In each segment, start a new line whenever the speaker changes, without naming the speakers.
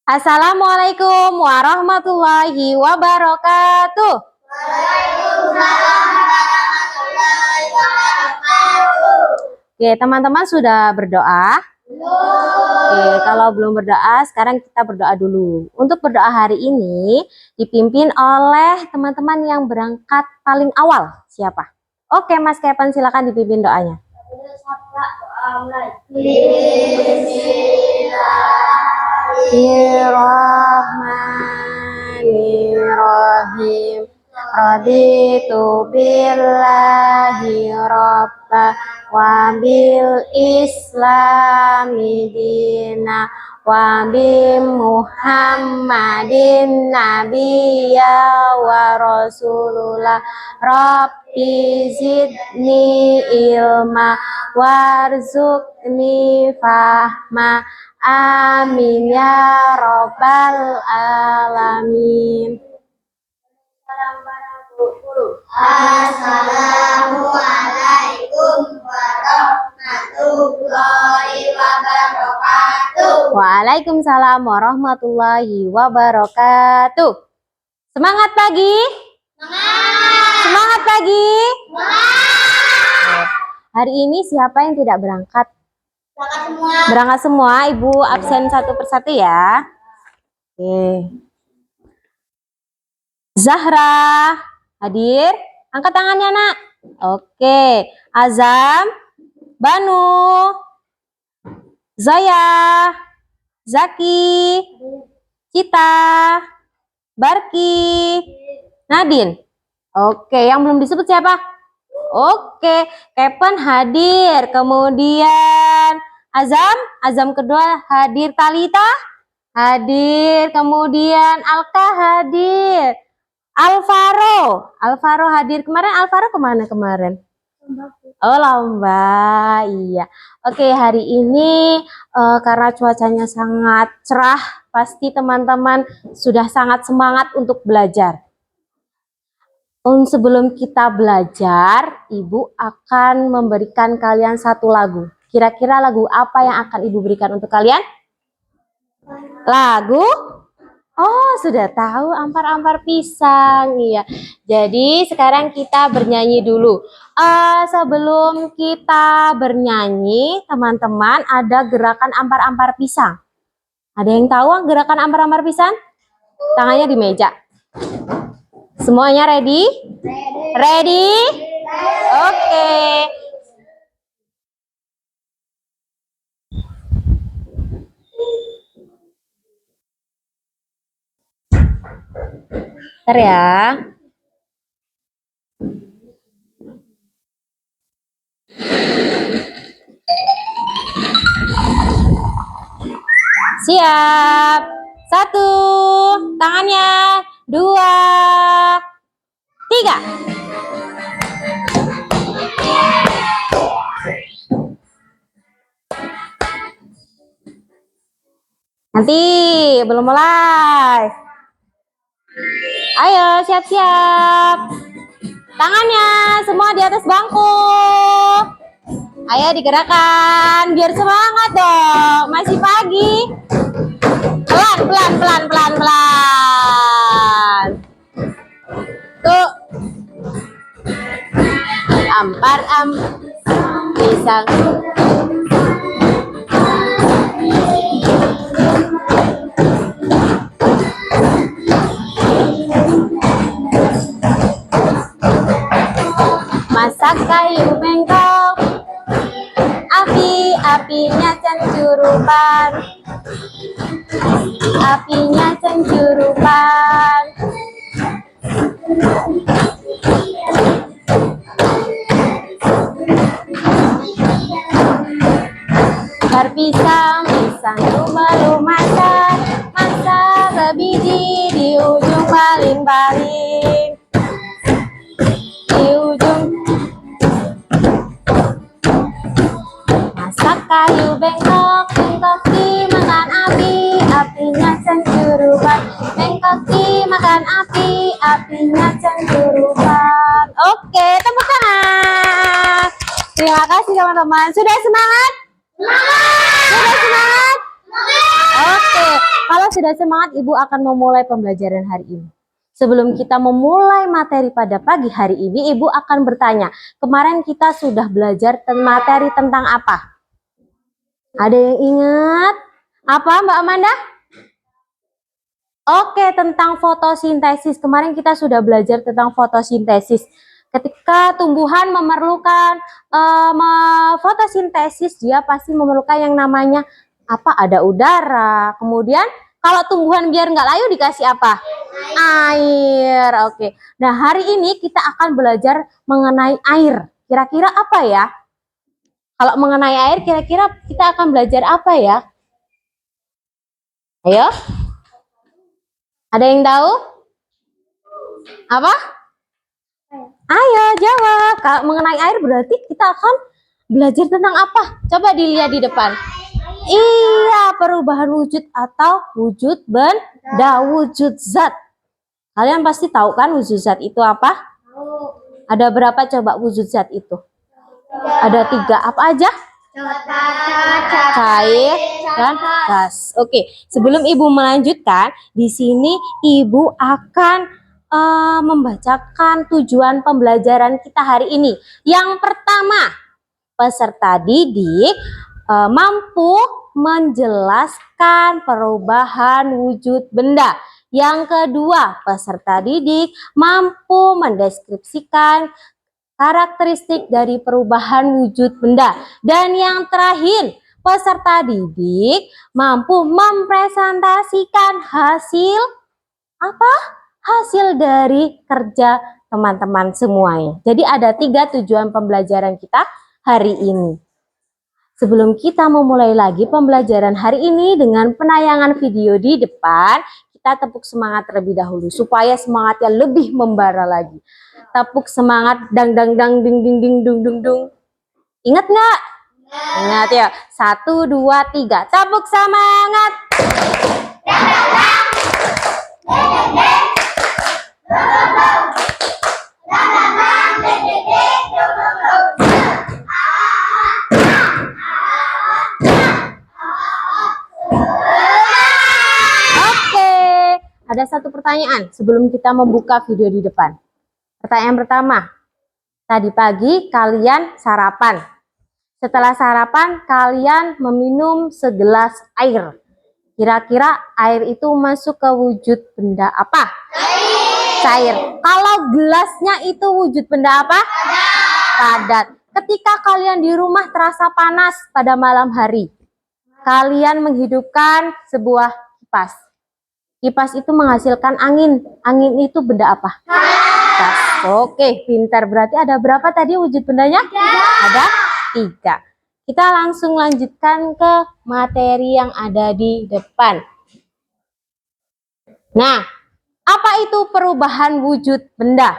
Assalamualaikum warahmatullahi wabarakatuh. Oke, teman-teman sudah berdoa? Oke, kalau belum berdoa, sekarang kita berdoa dulu. Untuk berdoa hari ini dipimpin oleh teman-teman yang berangkat paling awal. Siapa? Oke, Mas Kepan, silakan dipimpin doanya. Bismillahirrahmanirrahim. Raditu billahi robba wa bil islami dina wa bi muhammadin nabiyya wa rasulullah rabbi zidni ilma warzuqni fahma amin ya robbal alamin.
Assalamualaikum warahmatullahi wabarakatuh.
Waalaikumsalam warahmatullahi wabarakatuh. Semangat pagi. Semangat pagi. Hari ini siapa yang tidak berangkat? Berangkat semua. Ibu absen satu persatu ya. Oke. Zahra hadir, angkat tangannya nak. Oke, Azam, Banu, Zaya, Zaki, Cita, Barki, Nadine. Oke, yang belum disebut siapa? Oke, Kepen hadir. Kemudian Azam kedua hadir. Talita hadir. Kemudian Alka hadir. Alvaro hadir. Kemarin Alvaro kemana kemarin? Oh, lomba. Iya. Oke, hari ini karena cuacanya sangat cerah, pasti teman-teman sudah sangat semangat untuk belajar. Sebelum kita belajar, Ibu akan memberikan kalian satu lagu. Kira-kira lagu apa yang akan Ibu berikan untuk kalian? Lagu? Oh, sudah tahu, Ampar-Ampar Pisang. Iya. Jadi sekarang kita bernyanyi dulu. Sebelum kita bernyanyi, teman-teman, ada gerakan Ampar-Ampar Pisang. Ada yang tahu gerakan Ampar-Ampar Pisang? Tangannya di meja. Semuanya ready? Ready? Oke. Bentar ya. Siap. 1, tangannya. 2, 3. Nanti belum mulai. Ayo siap-siap. Tangannya semua di atas bangku. Ayo digerakkan biar semangat dong. Masih pagi. Pelan. Tuh. Ampar pisang. Masak kayu bengkok, apinya cencurupan, apinya cencurupan. Pisang itu belum masak sebiji di ujung paling-paling. Di ujung masak kayu bengkok dimakan api, apinya cencurupan. Bengkok dimakan api, apinya cencurupan. Oke, tepuk tangan. Terima kasih teman-teman. Sudah semangat? Sudah semangat? Oke. Kalau Kalau sudah semangat, Ibu akan memulai pembelajaran hari ini. Sebelum kita memulai materi pada pagi hari ini, Ibu akan bertanya, kemarin kita sudah belajar materi tentang apa? Ada yang ingat? Apa, Mbak Amanda? Oke, tentang fotosintesis. Kemarin kita sudah belajar tentang fotosintesis. Ketika tumbuhan memerlukan fotosintesis, dia pasti memerlukan yang namanya apa? Ada udara. Kemudian kalau tumbuhan biar nggak layu dikasih apa? Air. Oke. Nah, hari ini kita akan belajar mengenai air. Kira-kira apa ya? Kalau mengenai air, kira-kira kita akan belajar apa ya? Ayo. Ada yang tahu? Apa? Ayo jawab. Kalau mengenai air berarti kita akan belajar tentang apa? Coba dilihat di depan. Iya, perubahan wujud atau wujud benda, wujud zat. Kalian pasti tahu kan wujud zat itu apa? Ada berapa coba wujud zat itu? Ada 3. Apa aja? Cair dan gas. Oke, sebelum Ibu melanjutkan, di sini Ibu akan membacakan tujuan pembelajaran kita hari ini. Yang pertama, peserta didik mampu menjelaskan perubahan wujud benda. Yang kedua, peserta didik mampu mendeskripsikan karakteristik dari perubahan wujud benda. Dan yang terakhir, peserta didik mampu mempresentasikan hasil apa? Hasil dari kerja teman-teman semuanya. Jadi ada 3 tujuan pembelajaran kita hari ini. Sebelum kita memulai lagi pembelajaran hari ini dengan penayangan video di depan, kita tepuk semangat terlebih dahulu supaya semangatnya lebih membara lagi. Tepuk semangat dang dang dang ding ding ding dung dung dung. Ingat nggak? Ingat ya. 1, 2, 3. Tepuk semangat. Oke, ada satu pertanyaan sebelum kita membuka video di depan. Pertanyaan pertama, tadi pagi kalian sarapan. Setelah sarapan kalian meminum segelas air. Kira-kira air itu masuk ke wujud benda apa? Cair. Kalau gelasnya itu wujud benda apa? Padat. Ketika kalian di rumah terasa panas pada malam hari, kalian menghidupkan sebuah kipas. Kipas itu menghasilkan angin. Angin itu benda apa? Gas. Oke, pintar. Berarti ada berapa tadi wujud bendanya? Ada 3. Kita langsung lanjutkan ke materi yang ada di depan. Nah, apa itu perubahan wujud benda?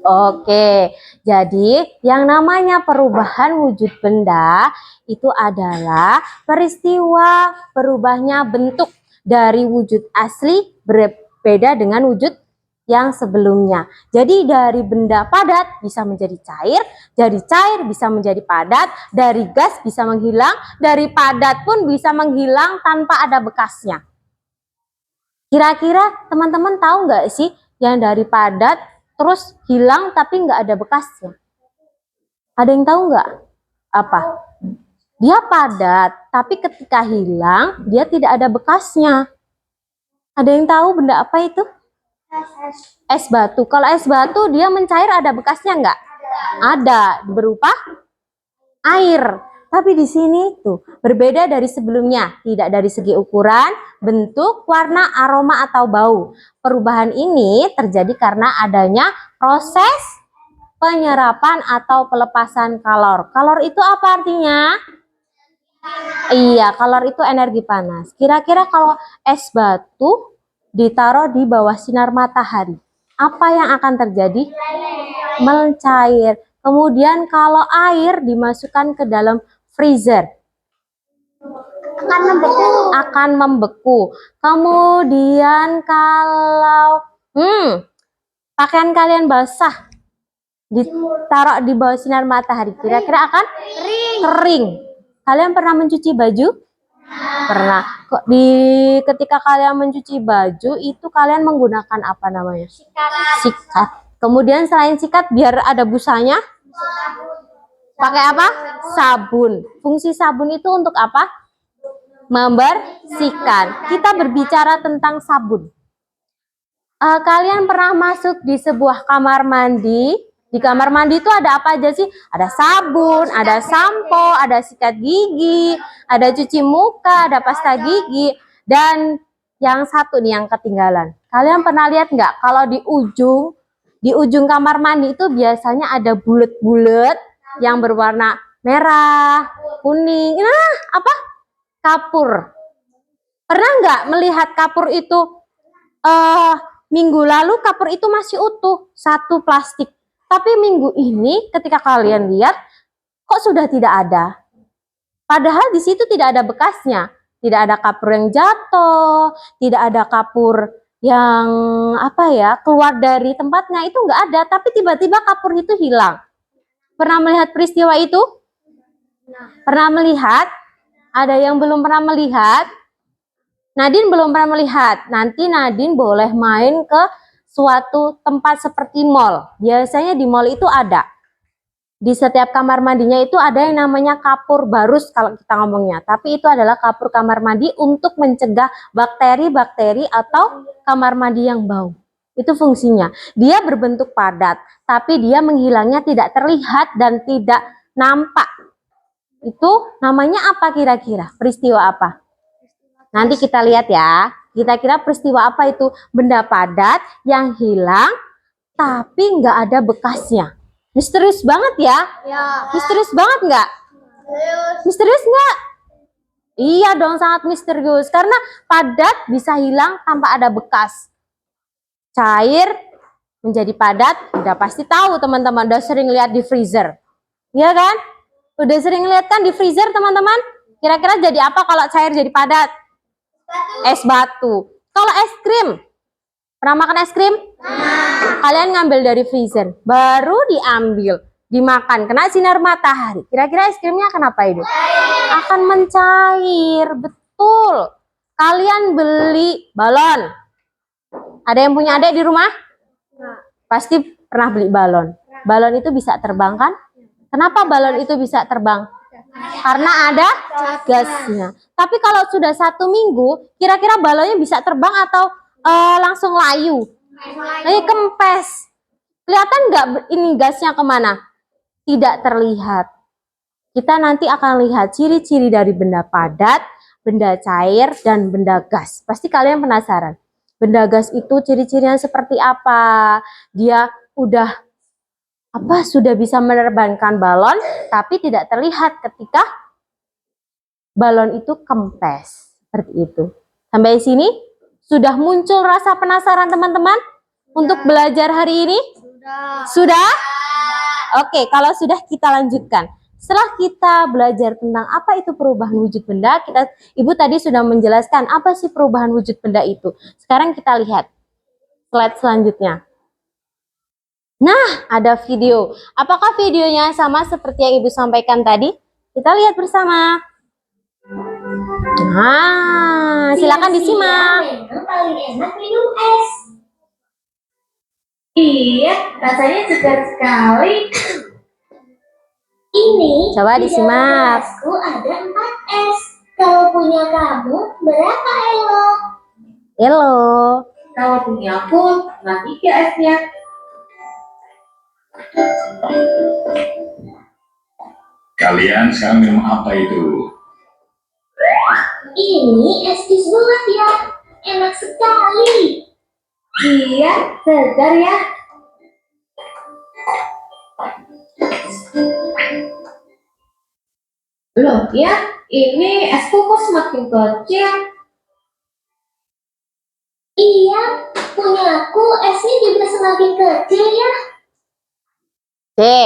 Oke, jadi yang namanya perubahan wujud benda itu adalah peristiwa berubahnya bentuk dari wujud asli berbeda dengan wujud yang sebelumnya. Jadi dari benda padat bisa menjadi cair, dari cair bisa menjadi padat, dari gas bisa menghilang, dari padat pun bisa menghilang tanpa ada bekasnya. Kira-kira teman-teman tahu nggak sih yang dari padat terus hilang tapi nggak ada bekasnya? Ada yang tahu nggak? Apa? Dia padat, tapi ketika hilang dia tidak ada bekasnya. Ada yang tahu benda apa itu? Es batu. Kalau es batu dia mencair ada bekasnya nggak? Ada, berupa air. Tapi di sini tuh berbeda dari sebelumnya, tidak dari segi ukuran, bentuk, warna, aroma atau bau. Perubahan ini terjadi karena adanya proses penyerapan atau pelepasan kalor. Kalor itu apa artinya? Iya, kalor itu energi panas. Kira-kira kalau es batu ditaruh di bawah sinar matahari, apa yang akan terjadi? Mencair. Kemudian kalau air dimasukkan ke dalam freezer, akan membeku. Kemudian kalau pakaian kalian basah, ditaruh di bawah sinar matahari, kira-kira akan kering. Kalian pernah mencuci baju? Pernah. Kok ketika kalian mencuci baju itu kalian menggunakan apa namanya? Sikat. Kemudian selain sikat biar ada busanya, pakai apa? Sabun. Fungsi sabun itu untuk apa? Membersihkan. Kita berbicara tentang sabun. Kalian pernah masuk di sebuah kamar mandi? Di kamar mandi itu ada apa aja sih? Ada sabun, ada sampo, ada sikat gigi, ada cuci muka, ada pasta gigi, dan yang satu nih yang ketinggalan. Kalian pernah lihat nggak kalau di ujung kamar mandi itu biasanya ada bulet-bulet yang berwarna merah, kuning. Nah, apa? Kapur. Pernah nggak melihat kapur itu? Minggu lalu kapur itu masih utuh, satu plastik. Tapi minggu ini ketika kalian lihat, kok sudah tidak ada? Padahal di situ tidak ada bekasnya. Tidak ada kapur yang jatuh, tidak ada kapur yang keluar dari tempatnya, itu nggak ada. Tapi tiba-tiba kapur itu hilang. Pernah melihat peristiwa itu? Pernah melihat? Ada yang belum pernah melihat? Nadine belum pernah melihat. Nanti Nadine boleh main ke suatu tempat seperti mall. Biasanya di mall itu ada. Di setiap kamar mandinya itu ada yang namanya kapur barus kalau kita ngomongnya. Tapi itu adalah kapur kamar mandi untuk mencegah bakteri-bakteri atau kamar mandi yang bau. Itu fungsinya. Dia berbentuk padat, tapi dia menghilangnya tidak terlihat dan tidak nampak. Itu namanya apa kira-kira? Peristiwa apa? Nanti kita lihat ya, kira-kira peristiwa apa itu? Benda padat yang hilang tapi nggak ada bekasnya. Misterius banget ya? Misterius banget nggak? Misterius nggak? Iya dong, sangat misterius. Karena padat bisa hilang tanpa ada bekas. Cair menjadi padat, udah pasti tahu teman-teman, udah sering lihat di freezer. Iya kan? Udah sering lihat kan di freezer teman-teman? Kira-kira jadi apa kalau cair jadi padat? Es batu. Kalau es krim, pernah makan es krim? Kalian ngambil dari freezer, baru diambil, dimakan, kena sinar matahari. Kira-kira es krimnya akan apa ini? Akan mencair, betul. Kalian beli balon. Ada yang punya adik di rumah? Pasti pernah beli balon. Balon itu bisa terbang kan? Kenapa balon itu bisa terbang? Karena ada gasnya. Tapi kalau sudah 1 minggu, kira-kira balonnya bisa terbang atau langsung layu? Ini kempes. Kelihatan nggak ini gasnya kemana? Tidak terlihat. Kita nanti akan lihat ciri-ciri dari benda padat, benda cair, dan benda gas. Pasti kalian penasaran. Benda gas itu ciri-cirinya seperti apa? Dia sudah bisa menerbangkan balon, tapi tidak terlihat ketika balon itu kempes. Seperti itu. Sampai sini, sudah muncul rasa penasaran teman-teman untuk belajar hari ini? Sudah? Oke, kalau sudah kita lanjutkan. Setelah kita belajar tentang apa itu perubahan wujud benda, Ibu tadi sudah menjelaskan apa sih perubahan wujud benda itu. Sekarang kita lihat slide selanjutnya. Nah, ada video. Apakah videonya sama seperti yang Ibu sampaikan tadi? Kita lihat bersama. Nah, silakan disimak.
Paling enak minum es. Iya, rasanya segar sekali. Ini
Coba disimak.
Di ada 4 es. Kalau punya kamu, berapa Elo?
Hello.
Kalau punya aku, cuma 3 esnya.
Kalian sekarang minum apa itu?
Ini es jus bulat ya. Enak sekali. Iya, segar ya. Loh ya, ini esku kok semakin kecil. Iya, punya aku esnya juga semakin kecil ya.
Oke.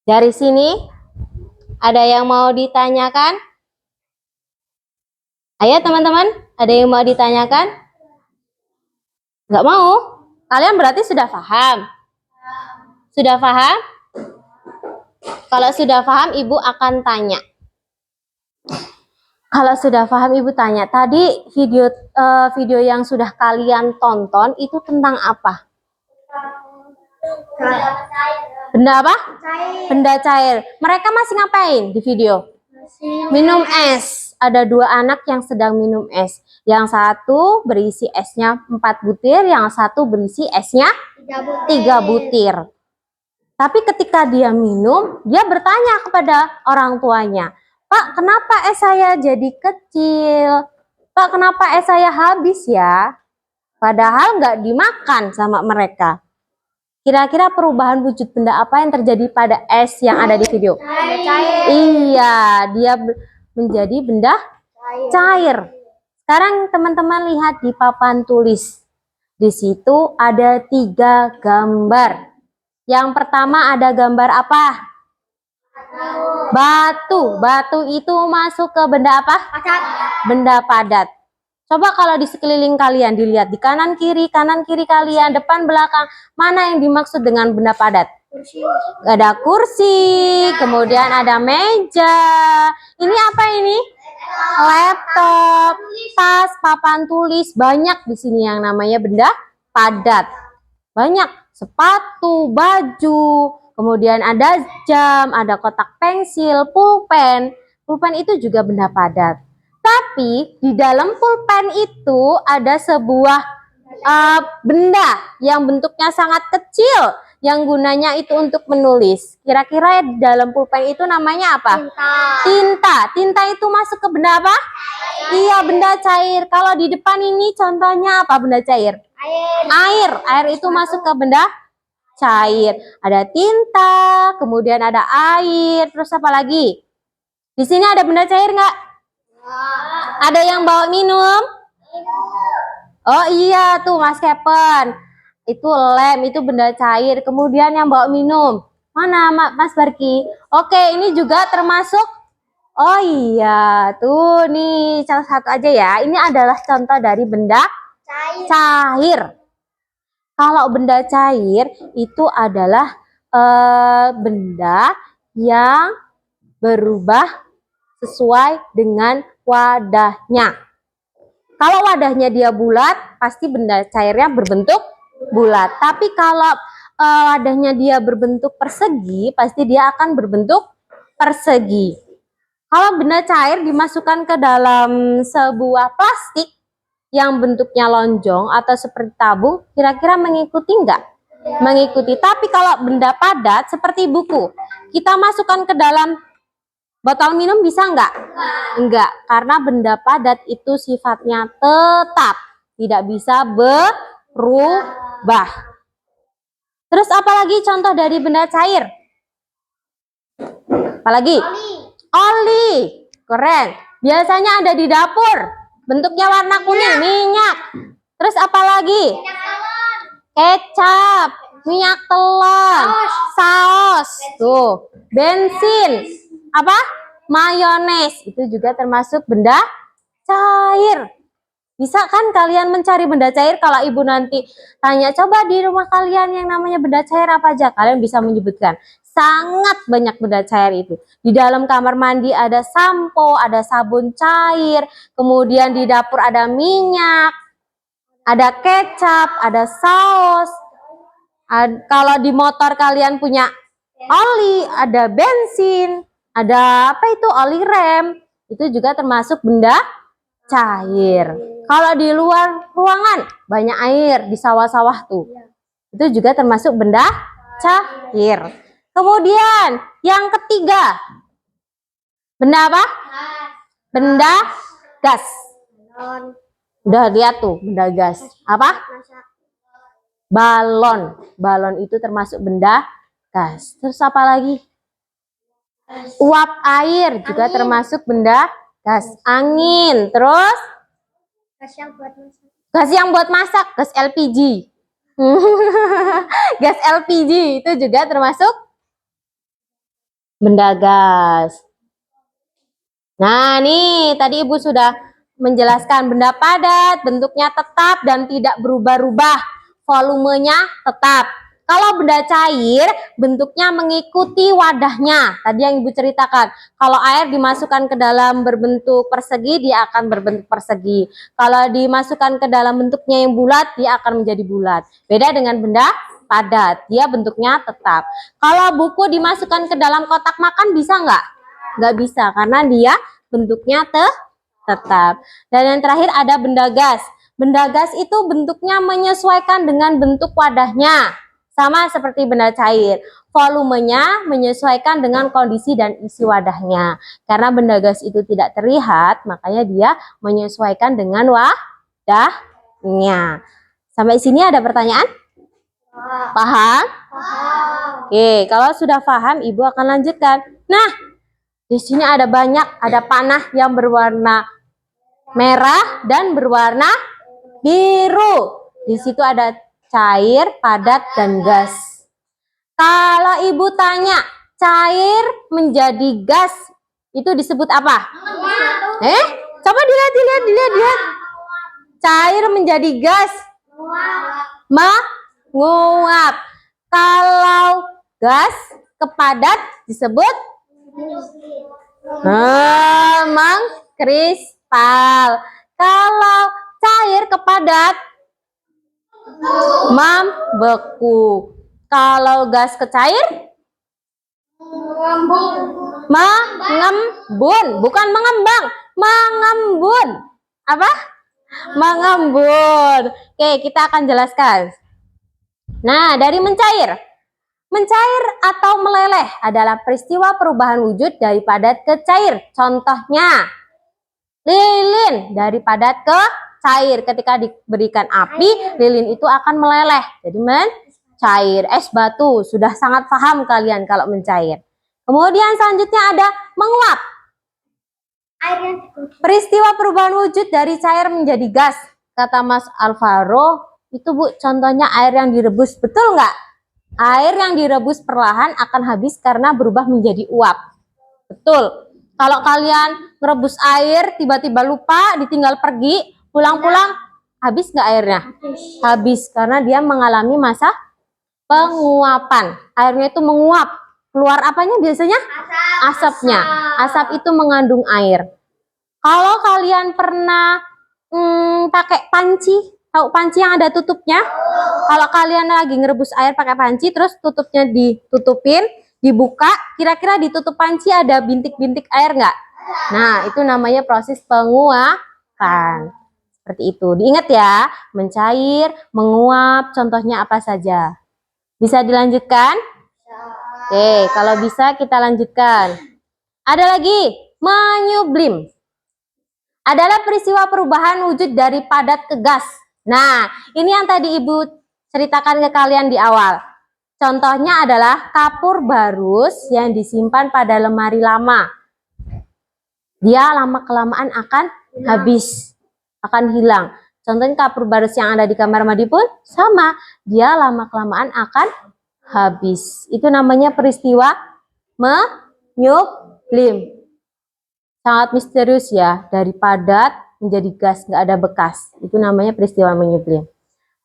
Dari sini, ada yang mau ditanyakan? Ayo teman-teman, ada yang mau ditanyakan? Nggak mau? Kalian berarti sudah paham? Sudah paham? Kalau sudah paham, Ibu akan tanya. Kalau sudah paham, Ibu tanya. Tadi video yang sudah kalian tonton itu tentang apa? Benda apa? Benda cair. Mereka masih ngapain di video? Minum es. Ada dua anak yang sedang minum es. Yang satu berisi esnya 4 butir, yang satu berisi esnya 3 butir. Tapi ketika dia minum, dia bertanya kepada orang tuanya, "Pak, kenapa es saya jadi kecil? Pak, kenapa es saya habis ya?" Padahal nggak dimakan sama mereka. Kira-kira perubahan wujud benda apa yang terjadi pada es yang ada di video? Iya, dia menjadi benda cair. Sekarang teman-teman lihat di papan tulis. Di situ ada 3 gambar. Yang pertama ada gambar apa? Batu. Batu itu masuk ke benda apa? Benda padat. Coba kalau di sekeliling kalian dilihat di kanan kiri kalian, depan belakang, mana yang dimaksud dengan benda padat? Ada kursi, kemudian ada meja. Ini apa ini? Laptop, tas, papan tulis, banyak di sini yang namanya benda padat. Banyak, sepatu, baju, kemudian ada jam, ada kotak pensil, pulpen. Pulpen itu juga benda padat. Tapi di dalam pulpen itu ada sebuah benda yang bentuknya sangat kecil, yang gunanya itu untuk menulis. Kira-kira di dalam pulpen itu namanya apa? Tinta. Tinta itu masuk ke benda apa? Iya, benda cair. Kalau di depan ini contohnya apa benda cair? Air. Air itu masuk ke benda cair. Ada tinta, kemudian ada air, terus apa lagi? Di sini ada benda cair nggak? Ada yang bawa minum? Oh iya, tuh Mas Kepen. Itu lem, itu benda cair. Kemudian yang bawa minum. Mana Mas Barki? Oke, ini juga termasuk. Oh iya, tuh nih salah satu aja ya. Ini adalah contoh dari benda cair. Kalau benda cair itu adalah benda yang berubah sesuai dengan wadahnya. Kalau wadahnya dia bulat, pasti benda cairnya berbentuk bulat. Tapi kalau wadahnya dia berbentuk persegi, pasti dia akan berbentuk persegi. Kalau benda cair dimasukkan ke dalam sebuah plastik yang bentuknya lonjong atau seperti tabung, kira-kira mengikuti enggak? Mengikuti. Tapi kalau benda padat seperti buku, kita masukkan ke dalam botol minum bisa enggak? Enggak, karena benda padat itu sifatnya tetap, tidak bisa berubah. Terus apalagi contoh dari benda cair? Apalagi? Oli. Keren. Biasanya ada di dapur. Bentuknya warna kuning, minyak. Terus apalagi? Kecap, minyak telur, saus, tuh, bensin, apa? Mayones, itu juga termasuk benda cair. Bisa kan kalian mencari benda cair? Kalau ibu nanti tanya, coba di rumah kalian yang namanya benda cair apa aja? Kalian bisa menyebutkan. Sangat banyak benda cair itu. Di dalam kamar mandi ada sampo, ada sabun cair, kemudian di dapur ada minyak, ada kecap, ada saus. Kalau di motor kalian punya oli, ada bensin, ada apa itu oli rem, itu juga termasuk benda cair. Kalau di luar ruangan banyak air di sawah-sawah tuh, itu juga termasuk benda cair. Kemudian yang ketiga, benda apa? Benda gas. Udah lihat tuh benda gas. Apa? Balon. Balon itu termasuk benda gas. Terus apa lagi? Uap air juga termasuk benda gas. Angin. Terus? Gas yang buat masak. Gas LPG. Gas LPG itu juga termasuk benda gas. Nah, nih tadi Ibu sudah menjelaskan benda padat, bentuknya tetap dan tidak berubah-ubah, volumenya tetap. Kalau benda cair, bentuknya mengikuti wadahnya. Tadi yang Ibu ceritakan. Kalau air dimasukkan ke dalam berbentuk persegi, dia akan berbentuk persegi. Kalau dimasukkan ke dalam bentuknya yang bulat, dia akan menjadi bulat. Beda dengan benda padat, dia bentuknya tetap. Kalau buku dimasukkan ke dalam kotak makan, bisa nggak? Nggak bisa, karena dia bentuknya tetap. Dan yang terakhir ada benda gas. Benda gas itu bentuknya menyesuaikan dengan bentuk wadahnya. Sama seperti benda cair, volumenya menyesuaikan dengan kondisi dan isi wadahnya. Karena benda gas itu tidak terlihat, makanya dia menyesuaikan dengan wadahnya. Sampai sini ada pertanyaan? Paham? Oke, kalau sudah paham, Ibu akan lanjutkan. Nah, di sini ada banyak, ada panah yang berwarna merah dan berwarna biru. Di situ ada cair, padat, dan gas. Kalau Ibu tanya, cair menjadi gas, itu disebut apa? Coba dilihat. Cair menjadi gas. Menguap. Kalau gas ke padat disebut? Mengkristal. Kalau cair ke padat, membeku. Kalau gas ke cair, mengembun. Bukan mengembang, mengembun. Apa? Mengembun. Oke, kita akan jelaskan. Nah, dari mencair. Mencair atau meleleh adalah peristiwa perubahan wujud dari padat ke cair. Contohnya, lilin dari padat ke cair. Ketika diberikan api, lilin itu akan meleleh. Jadi mencair. Es batu, sudah sangat paham kalian kalau mencair. Kemudian selanjutnya ada menguap. Peristiwa perubahan wujud dari cair menjadi gas. Kata Mas Alvaro, itu Bu, contohnya air yang direbus. Betul nggak? Air yang direbus perlahan akan habis karena berubah menjadi uap. Betul. Kalau kalian merebus air, tiba-tiba lupa, ditinggal pergi, pulang-pulang, habis nggak airnya? Habis, karena dia mengalami masa penguapan. Airnya itu menguap. Keluar apanya biasanya? Asapnya. Asap itu mengandung air. Kalau kalian pernah pakai panci, tahu panci yang ada tutupnya? Kalau kalian lagi ngerebus air pakai panci, terus tutupnya ditutupin, dibuka, kira-kira di tutup panci ada bintik-bintik air nggak? Nah, itu namanya proses penguapan. Seperti itu. Diingat ya, mencair, menguap, contohnya apa saja. Bisa dilanjutkan? Oke, kalau bisa kita lanjutkan. Ada lagi, menyublim. Adalah peristiwa perubahan wujud dari padat ke gas. Nah, ini yang tadi Ibu ceritakan ke kalian di awal. Contohnya adalah kapur barus yang disimpan pada lemari lama. Dia lama-kelamaan akan habis, akan hilang. Contohnya kapur barus yang ada di kamar mandi pun sama. Dia lama-kelamaan akan habis. Itu namanya peristiwa menyublim. Sangat misterius ya, dari padat menjadi gas, nggak ada bekas. Itu namanya peristiwa menyublim.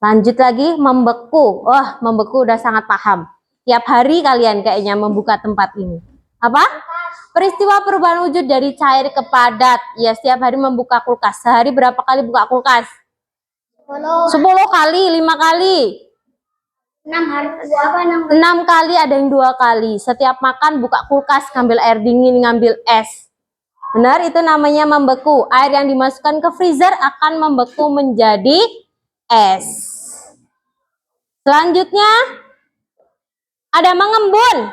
Lanjut lagi, membeku. Wah, membeku udah sangat paham. Tiap hari kalian kayaknya membuka tempat ini. Apa? Peristiwa perubahan wujud dari cair ke padat. Ya, setiap hari membuka kulkas. Sehari berapa kali buka kulkas? 10 kali, 5 kali. 6 kali, ada yang 2 kali. Setiap makan buka kulkas, ngambil air dingin, ngambil es. Benar, itu namanya membeku. Air yang dimasukkan ke freezer akan membeku menjadi es. Selanjutnya ada mengembun.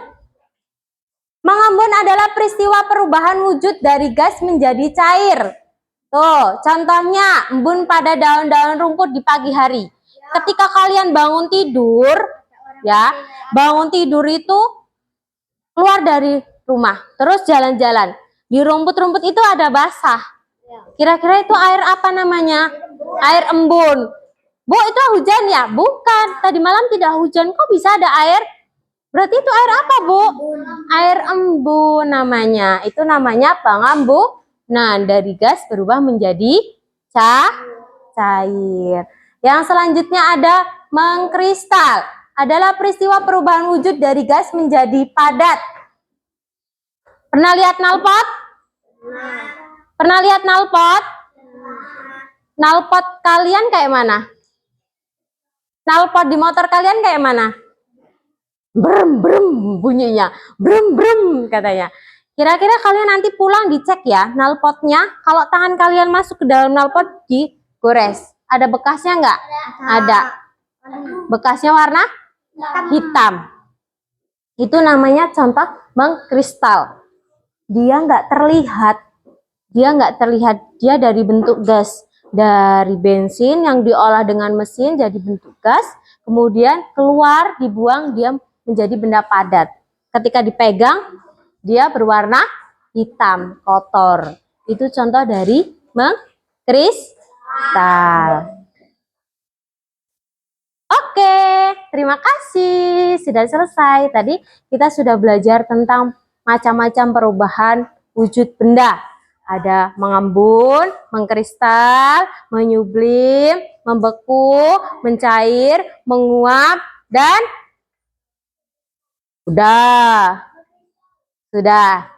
Mengembun adalah peristiwa perubahan wujud dari gas menjadi cair. Tuh, contohnya embun pada daun-daun rumput di pagi hari. Ketika kalian bangun tidur, ya, bangun tidur itu keluar dari rumah, terus jalan-jalan. Di rumput-rumput itu ada basah. Kira-kira itu air apa namanya? Air embun. Bu, itu hujan ya? Bukan. Tadi malam tidak hujan, kok bisa ada air? Berarti itu air apa, Bu? Air embun namanya. Itu namanya pengembunan. Dari gas berubah menjadi cair. Yang selanjutnya ada mengkristal. adalah peristiwa perubahan wujud dari gas menjadi padat. Pernah lihat knalpot? Pernah lihat knalpot? Knalpot kalian kayak mana? Knalpot di motor kalian kayak mana? Brem brem bunyinya, brem brem katanya. Kira-kira kalian nanti pulang dicek ya knalpotnya. Kalau tangan kalian masuk ke dalam knalpot digores, ada bekasnya nggak? Ada. Bekasnya warna hitam. Itu namanya contoh mengkristal. Dia nggak terlihat. Dia dari bentuk gas. Dari bensin yang diolah dengan mesin jadi bentuk gas. Kemudian keluar, dibuang, dia menjadi benda padat. Ketika dipegang, dia berwarna hitam, kotor. Itu contoh dari mengkristal. Oke, terima kasih. Sudah selesai. Tadi kita sudah belajar tentang macam-macam perubahan wujud benda. Ada mengembun, mengkristal, menyublim, membeku, mencair, menguap, dan sudah.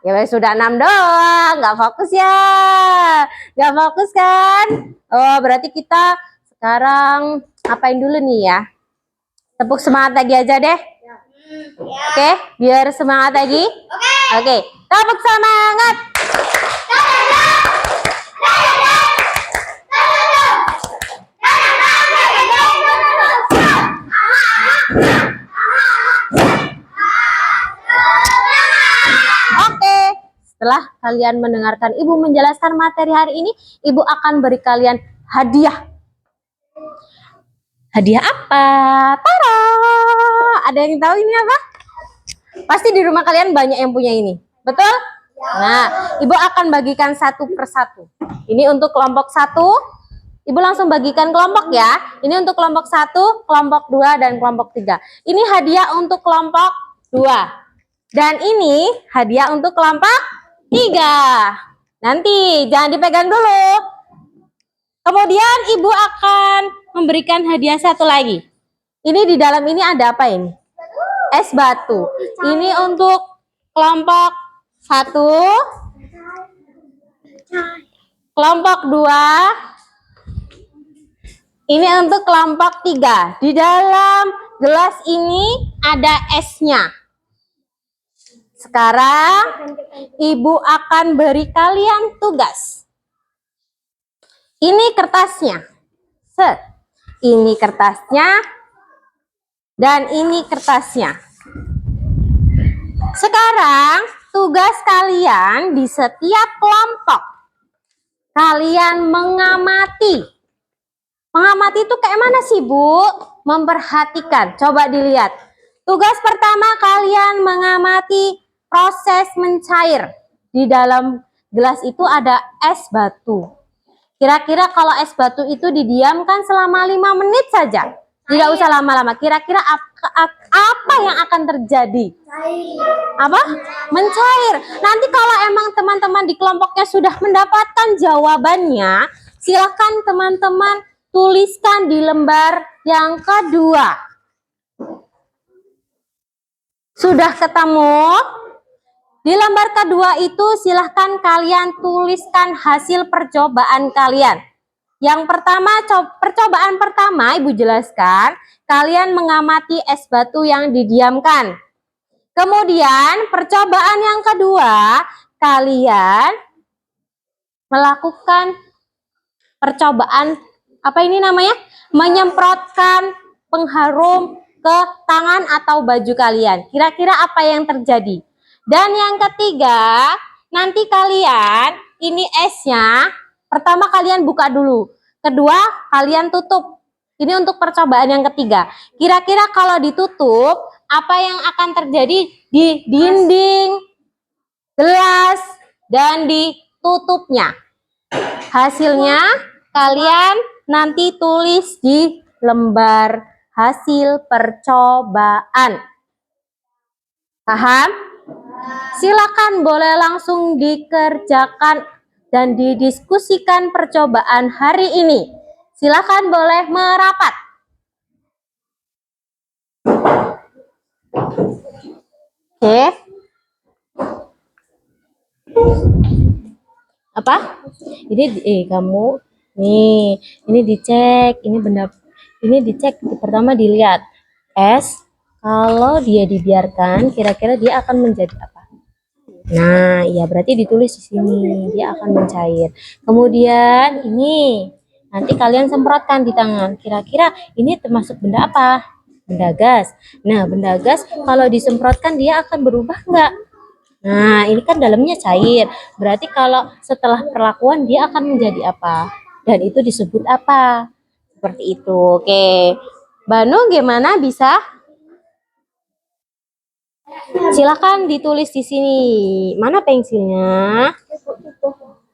Ya sudah 6 doang. Nggak fokus ya? Nggak fokus kan? Oh, berarti kita sekarang apain dulu nih ya? Tepuk semangat lagi aja deh. Oke, biar semangat lagi. Oke, tepuk semangat. Oke, setelah kalian mendengarkan Ibu menjelaskan materi hari ini, Ibu akan beri kalian hadiah. Hadiah apa? Tara! Ada yang tahu ini apa? Pasti di rumah kalian banyak yang punya ini. Betul? Nah, Ibu akan bagikan satu persatu. Ini untuk kelompok 1. Ibu langsung bagikan kelompok ya. Ini untuk kelompok 1, kelompok 2, dan kelompok 3. Ini hadiah untuk kelompok 2. Dan ini hadiah untuk kelompok 3. Nanti jangan dipegang dulu. Kemudian Ibu akan memberikan hadiah satu lagi. Ini di dalam ini ada apa ini? Es batu. Ini untuk kelompok 1, kelompok 2. Ini untuk kelompok 3. Di dalam gelas ini ada esnya. Sekarang Ibu akan beri kalian tugas. Ini kertasnya. Set. Ini kertasnya. Dan ini kertasnya. Sekarang tugas kalian di setiap kelompok. Kalian mengamati. Mengamati itu kayak mana sih, Bu? Memperhatikan. Coba dilihat. Tugas pertama kalian mengamati proses mencair. Di dalam gelas itu ada es batu. Kira-kira kalau es batu itu didiamkan selama 5 menit saja. Tidak usah lama-lama. Kira-kira apa yang akan terjadi? Apa? Mencair. Nanti kalau emang teman-teman di kelompoknya sudah mendapatkan jawabannya, silakan teman-teman tuliskan di lembar yang kedua. Sudah ketemu? Di lembar kedua itu silahkan kalian tuliskan hasil percobaan kalian. Yang pertama, percobaan pertama Ibu jelaskan, kalian mengamati es batu yang didiamkan. Kemudian percobaan yang kedua, kalian melakukan percobaan, apa ini namanya? Menyemprotkan pengharum ke tangan atau baju kalian. Kira-kira apa yang terjadi? Dan yang ketiga, nanti kalian, ini esnya, pertama kalian buka dulu. Kedua, kalian tutup. Ini untuk percobaan yang ketiga. Kira-kira kalau ditutup, apa yang akan terjadi di dinding, gelas, dan di tutupnya? Hasilnya kalian nanti tulis di lembar hasil percobaan. Paham? Silakan boleh langsung dikerjakan dan didiskusikan percobaan hari ini. Silakan boleh merapat. Oke. Apa? Ini kamu nih, ini dicek, ini dicek pertama dilihat es kalau dia dibiarkan kira-kira dia akan menjadi apa? Nah, iya berarti ditulis di sini dia akan mencair. Kemudian ini nanti kalian semprotkan di tangan. Kira-kira ini termasuk benda apa? Benda gas. Nah, benda gas kalau disemprotkan dia akan berubah enggak? Nah, ini kan dalamnya cair. Berarti kalau setelah perlakuan dia akan menjadi apa? Dan itu disebut apa? Seperti itu. Oke. Banu gimana bisa? Silakan ditulis di sini. Mana pensilnya?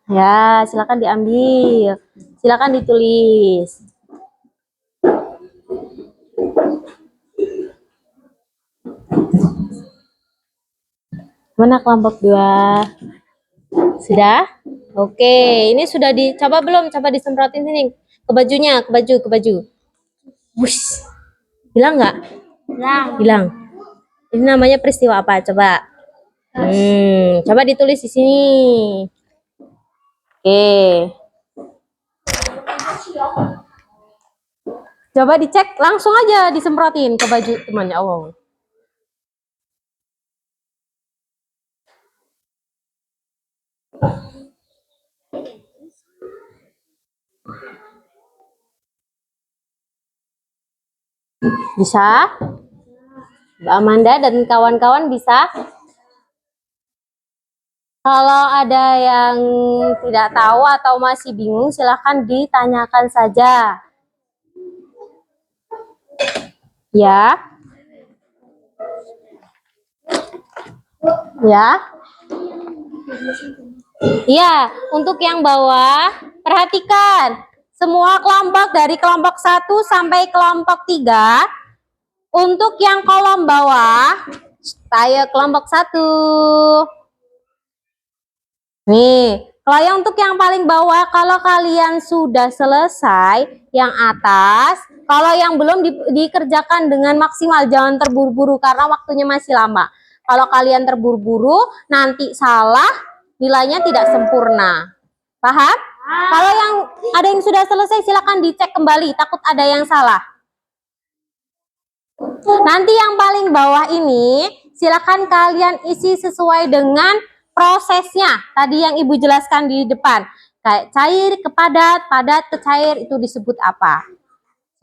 Ya, silakan diambil. Silakan ditulis. Mana kelompok 2? Sudah? Oke, ini sudah dicoba belum? Coba disemprotin sini. Ke bajunya, ke baju. Wush. Hilang nggak? Hilang. Ini namanya peristiwa apa? Coba. Coba ditulis di sini. Oke. Coba dicek, langsung aja disemprotin ke baju temannya. Oh. Bisa? Mbak Amanda dan kawan-kawan bisa? Kalau ada yang tidak tahu atau masih bingung, silahkan ditanyakan saja. Ya. Ya. Iya, untuk yang bawah, perhatikan. Semua kelompok dari kelompok 1 sampai kelompok 3. Untuk yang kolom bawah, saya kelompok 1. Nih, kalau yang untuk yang paling bawah, kalau kalian sudah selesai, yang atas, kalau yang belum dikerjakan dengan maksimal, jangan terburu-buru karena waktunya masih lama. Kalau kalian terburu-buru, nanti salah, nilainya tidak sempurna. Paham? Kalau yang ada yang sudah selesai, silakan dicek kembali, takut ada yang salah. Nanti yang paling bawah ini, silakan kalian isi sesuai dengan prosesnya. Tadi yang Ibu jelaskan di depan. Kayak cair ke padat, padat ke cair, itu disebut apa?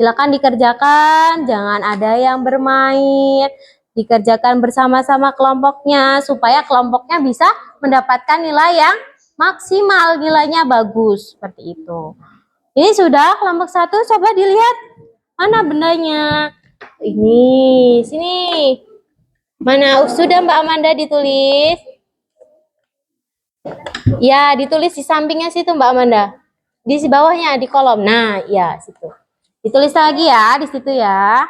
Silakan dikerjakan, jangan ada yang bermain. Dikerjakan bersama-sama kelompoknya, supaya kelompoknya bisa mendapatkan nilai yang maksimal, nilainya bagus. Seperti itu. Ini sudah kelompok 1, coba dilihat. Mana bendanya? Ini, sini. Mana? Sudah Mbak Amanda ditulis? Ya, ditulis di sampingnya situ Mbak Amanda. Di bawahnya, di kolom. Nah, ya, situ. Ditulis lagi ya, di situ ya.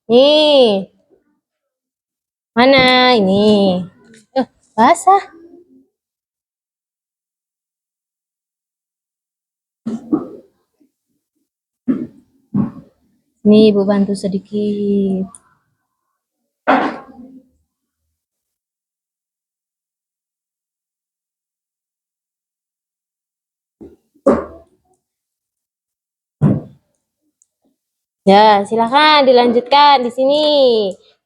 Nih. Mana? Ini. Basah. Nih, Ibu bantu sedikit. Ya, silakan dilanjutkan di sini.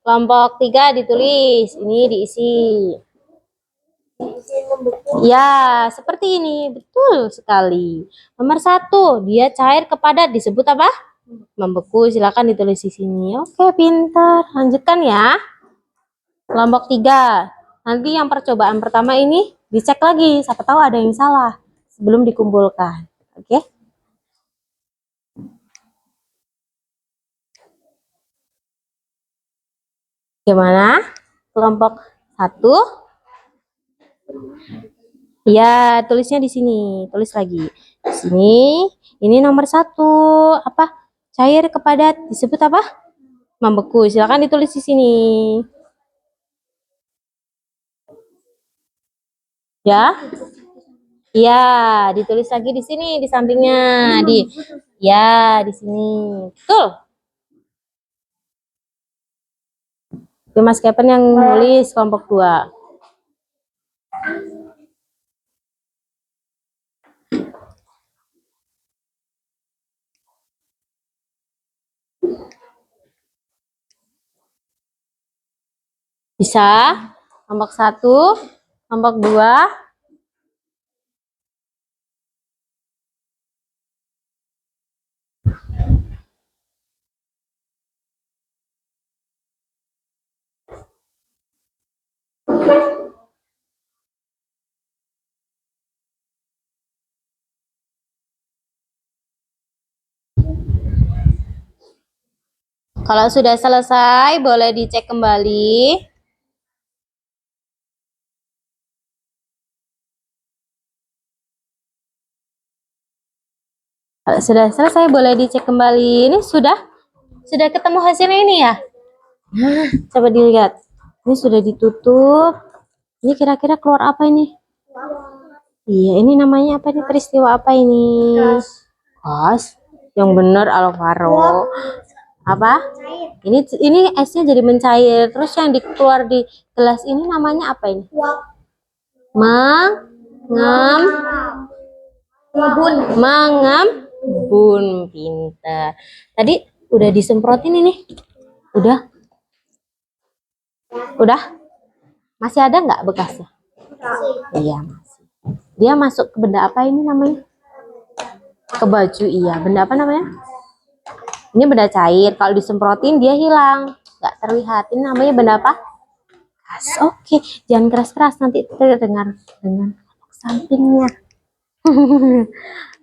Kelompok 3 ditulis, ini diisi. Ya, seperti ini. Betul sekali. Nomor 1, dia cair ke padat disebut apa? Membeku. Silakan ditulis di sini. Oke, pintar. Lanjutkan ya. Kelompok 3. Nanti yang percobaan pertama ini dicek lagi. Siapa tahu ada yang salah sebelum dikumpulkan. Oke. Gimana? Kelompok 1. Ya, tulisnya di sini. Tulis lagi. Di sini. Ini nomor 1. Apa? Cair ke padat disebut apa? Membeku. Silakan ditulis di sini. Ya. Iya, ditulis lagi di sini, di sampingnya. Ya, di sini. Betul. Itu Mas Kevin yang nulis kelompok 2. Bisa? Kelompok 1, kelompok 2. Kalau sudah selesai, boleh dicek kembali. Kalau sudah selesai, boleh dicek kembali. Ini sudah ketemu hasilnya ini ya? Nah, coba dilihat. Ini sudah ditutup. Ini kira-kira keluar apa ini? Iya, ini namanya apa nih? Peristiwa apa ini? Gas. Yang benar Alvaro. Apa? Ini esnya jadi mencair. Terus yang dikeluar di gelas ini namanya apa ini? Mengembun. Pintar. Tadi udah disemprotin ini. Udah? Masih ada nggak bekasnya? Iya, masih. Dia masuk ke benda apa ini namanya? Ke baju, iya. Benda apa namanya? Ini benda cair. Kalau disemprotin dia hilang, nggak terlihat. Ini namanya benda apa? Gas. Oke, jangan keras-keras, nanti terdengar dengan sampingnya.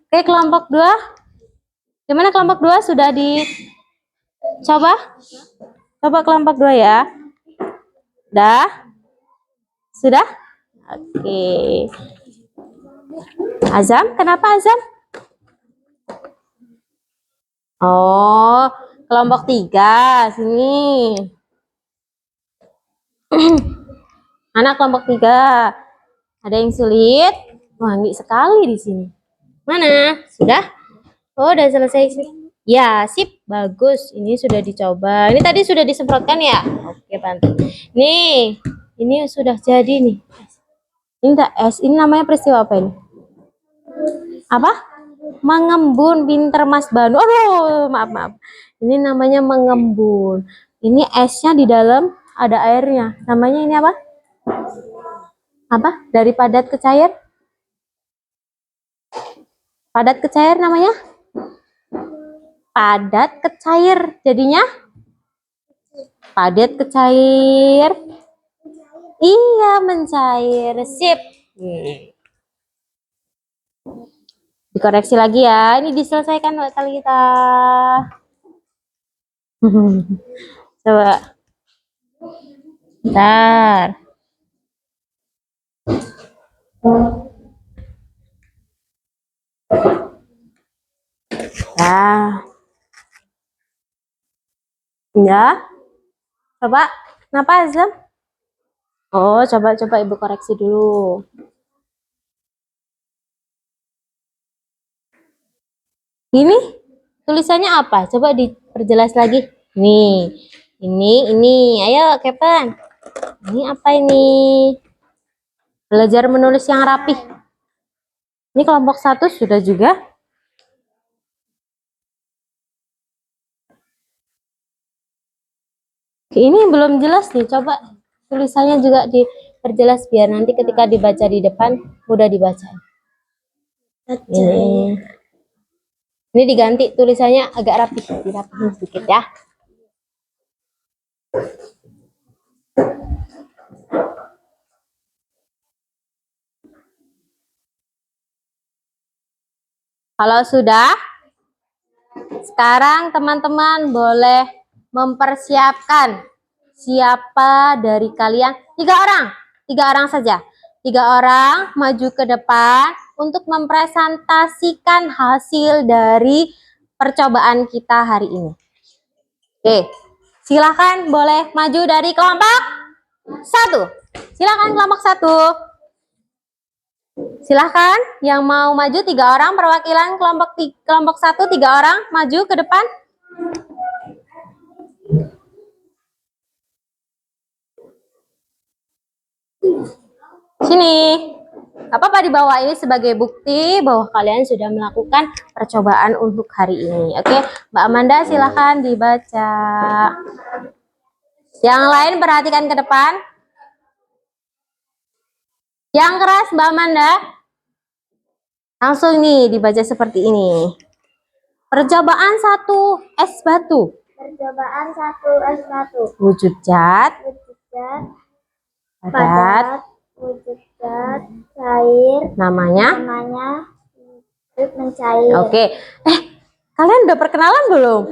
Oke, kelompok 2. Gimana kelompok 2 sudah dicoba? Coba kelompok 2 ya. Sudah? Oke. Azam, kenapa Azam? Oh, kelompok 3 sini. Anak kelompok 3. Ada yang sulit? Wangi sekali di sini. Mana? Sudah? Oh, udah selesai sih. Ya, sip, bagus. Ini sudah dicoba. Ini tadi sudah disemprotkan ya? Oke, bantu. Nih, ini sudah jadi nih. Ini tak es. Ini namanya peristiwa apa ini? Apa? Mengembun, pinter Mas Banu. Aduh, maaf. Ini namanya mengembun. Ini esnya di dalam ada airnya. Namanya ini apa? Apa? Dari padat ke cair? Padat ke cair namanya? Padat ke cair. Jadinya? Padat ke cair. Iya, mencair. Sip. Dikoreksi lagi ya. Ini diselesaikan kali kita. Coba. Bentar. Nah. Ya. Coba. Kenapa Azam? Oh, coba Ibu koreksi dulu. Ini tulisannya apa? Coba diperjelas lagi. Nih. Ini. Ayo, Kevin. Ini apa ini? Belajar menulis yang rapih. Ini kelompok 1 sudah juga. Ini belum jelas nih. Coba tulisannya juga diperjelas biar nanti ketika dibaca di depan mudah dibaca. Ini diganti tulisannya agak rapi, dirapihin sedikit ya. Kalau sudah, sekarang teman-teman boleh mempersiapkan siapa dari kalian, 3 orang saja. 3 orang maju ke depan untuk mempresentasikan hasil dari percobaan kita hari ini. Oke, silakan boleh maju dari kelompok 1. Silakan kelompok 1. Silahkan yang mau maju 3 orang perwakilan kelompok 1 3 orang maju ke depan. Sini. Apa dibawa ini sebagai bukti bahwa kalian sudah melakukan percobaan untuk hari ini. Oke, Mbak Amanda silahkan dibaca. Yang lain perhatikan ke depan. Yang keras Mbak Amanda. Langsung nih dibaca seperti ini. Percobaan 1 es batu.
Percobaan 1 es batu.
Wujud zat.
Wujud zat.
Padat.
Wujud zat. Cair.
Namanya.
Wujud mencair.
Oke. Kalian udah perkenalan belum?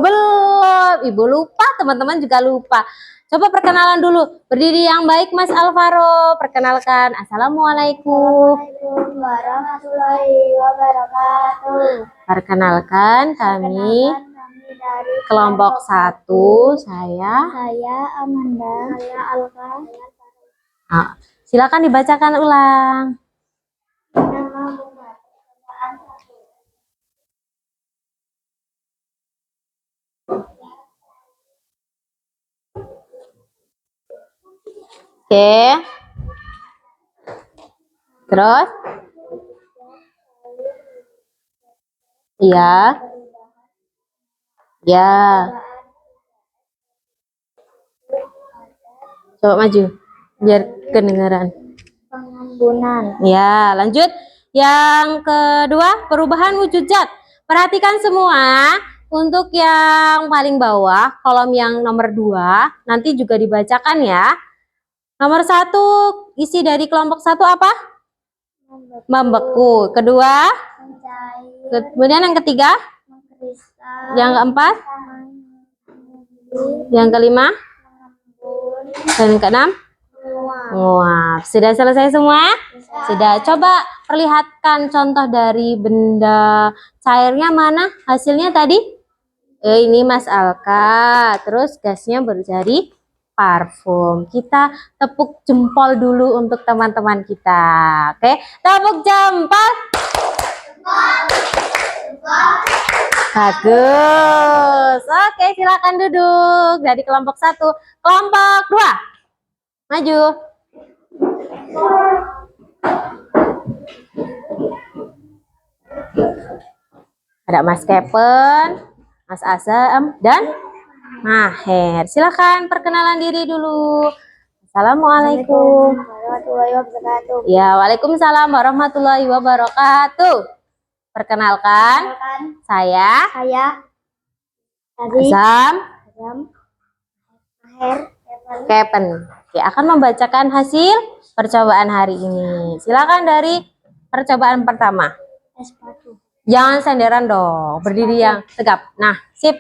Belum. Ibu lupa, teman-teman juga lupa. Coba perkenalan dulu. Berdiri yang baik Mas Alvaro. Perkenalkan. Assalamualaikum.
Assalamualaikum warahmatullahi wabarakatuh.
Perkenalkan kami
dari
kelompok 1. Saya
Amanda. Saya Alfa.
Silakan dibacakan ulang.
Nama
Oke. Terus? Iya. Ya. Coba maju biar kedengaran.
pengambunan.
Ya, lanjut. Yang kedua, perubahan wujud zat. Perhatikan semua. Untuk yang paling bawah, kolom yang nomor 2, nanti juga dibacakan ya. Nomor 1, isi dari kelompok 1 apa? Membeku. Kedua,
Mencair.
kemudian yang ketiga,
Mengkristal.
yang keempat,
Mengembun.
yang kelima, dan yang keenam,
Menguap.
nguap. Sudah selesai semua? Sudah. Coba perlihatkan contoh dari benda cairnya mana? Hasilnya tadi? Ini Mas Alka. Terus gasnya berjadi parfum. Kita tepuk jempol dulu untuk teman-teman kita. Oke, tepuk jempol. Bagus. Oke, silakan duduk. Dari kelompok 1. Kelompok 2. Maju. Ada Mas Kepen, Mas Azam, dan Maher. Silakan perkenalan diri dulu. Assalamualaikum.
Warahmatullahi wabarakatuh.
Ya, waalaikumsalam warahmatullahi wabarakatuh. Perkenalkan, saya
Tadi
Azam
Maher.
Kepen. Oke, akan membacakan hasil percobaan hari ini. Silakan dari percobaan pertama.
Es batu.
Jangan senderan dong, berdiri yang tegap. Nah, sip.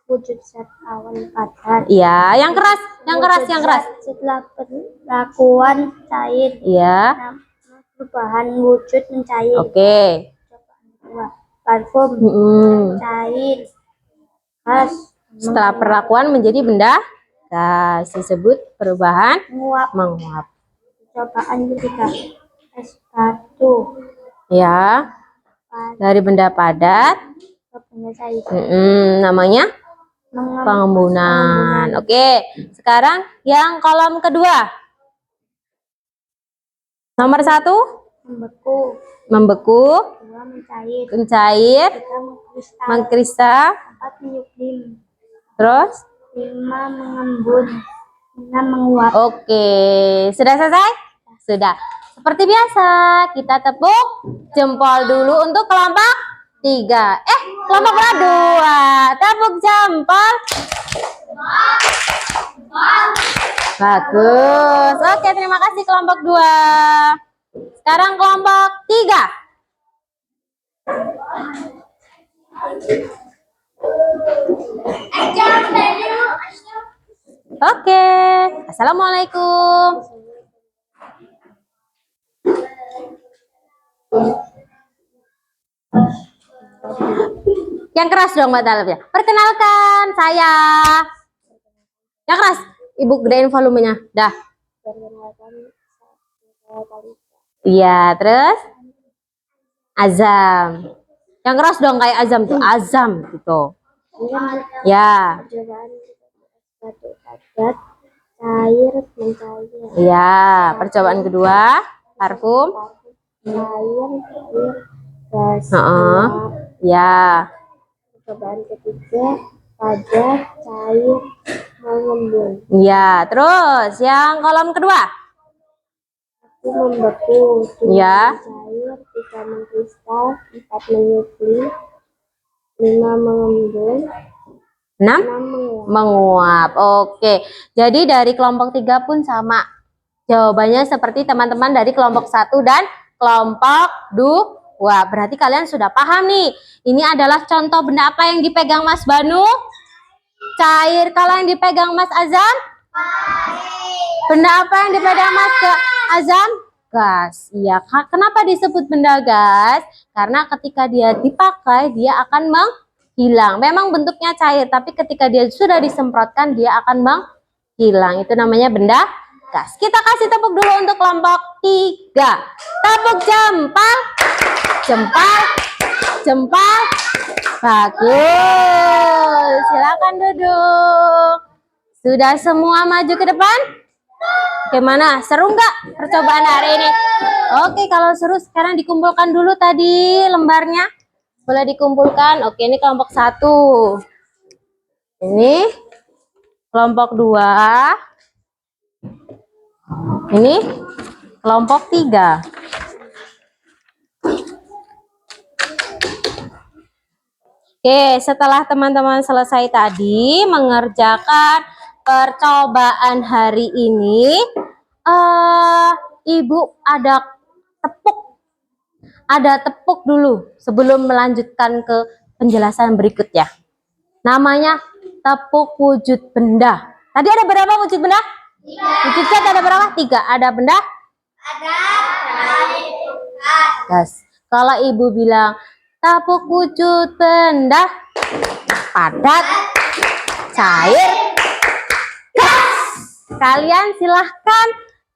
Wujud zat awal padat.
Iya, yang keras, yang keras, yang keras.
Setelah perlakuan cair.
Iya.
Perubahan wujud mencair.
Oke.
Parfum
Mm-mm.
cair. Gas.
Setelah perlakuan menjadi benda gas disebut perubahan
Menguap.
menguap.
Cobaan ketiga. Es batu.
Ya, dari benda padat.
Benda cair.
Namanya pengembunan. Oke, sekarang yang kolom kedua. Nomor 1,
Membeku.
membeku,
2 mencair.
mencair,
3 mengkristal.
mengkristal,
4 menyublim.
terus
5 mengembun. 6 menguap.
oke, sudah selesai? Sudah. Seperti biasa, kita tepuk jempol dulu untuk kelompok 3. Kelompok 2. Tepuk jempol. Bagus. Oke, terima kasih kelompok 2. Sekarang kelompok 3. Oke. Assalamualaikum. Yang keras dong Mbak Talib ya. Perkenalkan saya. Yang keras. Ibu gedein volumenya. Dah. Iya, terus azam. Yang keras dong kayak azam tuh, azam gitu. Ya.
Percobaan batu padat, cair, mencair.
Iya, percobaan kedua, parfum.
Cair, gas,
Heeh.
gelap.
Ya.
Percobaan ketiga, padat, cair, mengembun.
Ya, terus yang kolom kedua.
Satu membeku, dua
Ya.
mencair, tiga mengkristal, empat menyupli, lima mengembun,
6
enam menguap.
menguap. Oke. Jadi dari kelompok 3 pun sama. Jawabannya seperti teman-teman dari kelompok 1 dan kelompok 2. Berarti kalian sudah paham nih. Ini adalah contoh benda apa yang dipegang Mas Banu? Cair. Kalau yang dipegang Mas Azam? Benda apa yang dipegang Mas Azam? Gas. Iya, kenapa disebut benda gas? Karena ketika dia dipakai, dia akan menghilang. Memang bentuknya cair, tapi ketika dia sudah disemprotkan, dia akan menghilang. Itu namanya benda gas. Kita kasih tepuk dulu untuk kelompok 3. Tepuk jempol. Jempol. Jempol. Bagus. Silakan duduk. Sudah semua maju ke depan? Gimana? Seru nggak percobaan hari ini? Oke, kalau seru sekarang dikumpulkan dulu tadi lembarnya. Boleh dikumpulkan. Oke, ini kelompok 1. Ini kelompok 2. Ini kelompok 3. Oke, setelah teman-teman selesai tadi mengerjakan percobaan hari ini, Ibu ada tepuk dulu sebelum melanjutkan ke penjelasan berikutnya. Namanya tepuk wujud benda. Tadi ada berapa wujud benda? 3. Wujud cat ada berapa? 3. Ada benda? Ada. Yes. Kalau Ibu bilang tepuk wujud benda, padat, cair, gas. Kalian silahkan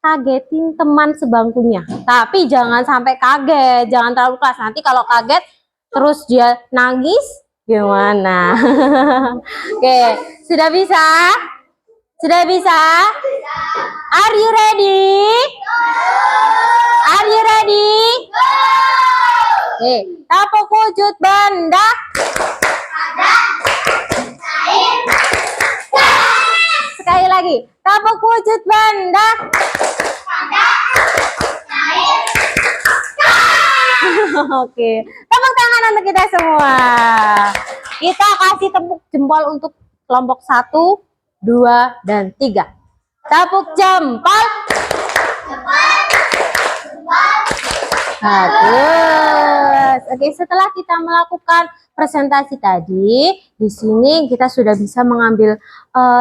kagetin teman sebangkunya. Tapi jangan sampai kaget, jangan terlalu keras. Nanti kalau kaget terus dia nangis, gimana? Oke, sudah bisa? Sudah bisa? Are you ready? Are you ready? Oke, tepuk wujud benda. Sekali lagi, tepuk wujud benda. Oke, tepuk tangan untuk kita semua. Kita kasih tepuk jempol untuk kelompok 1, 2, dan 3. Tepuk jempol. Bagus. Oke, setelah kita melakukan presentasi tadi, di sini kita sudah bisa mengambil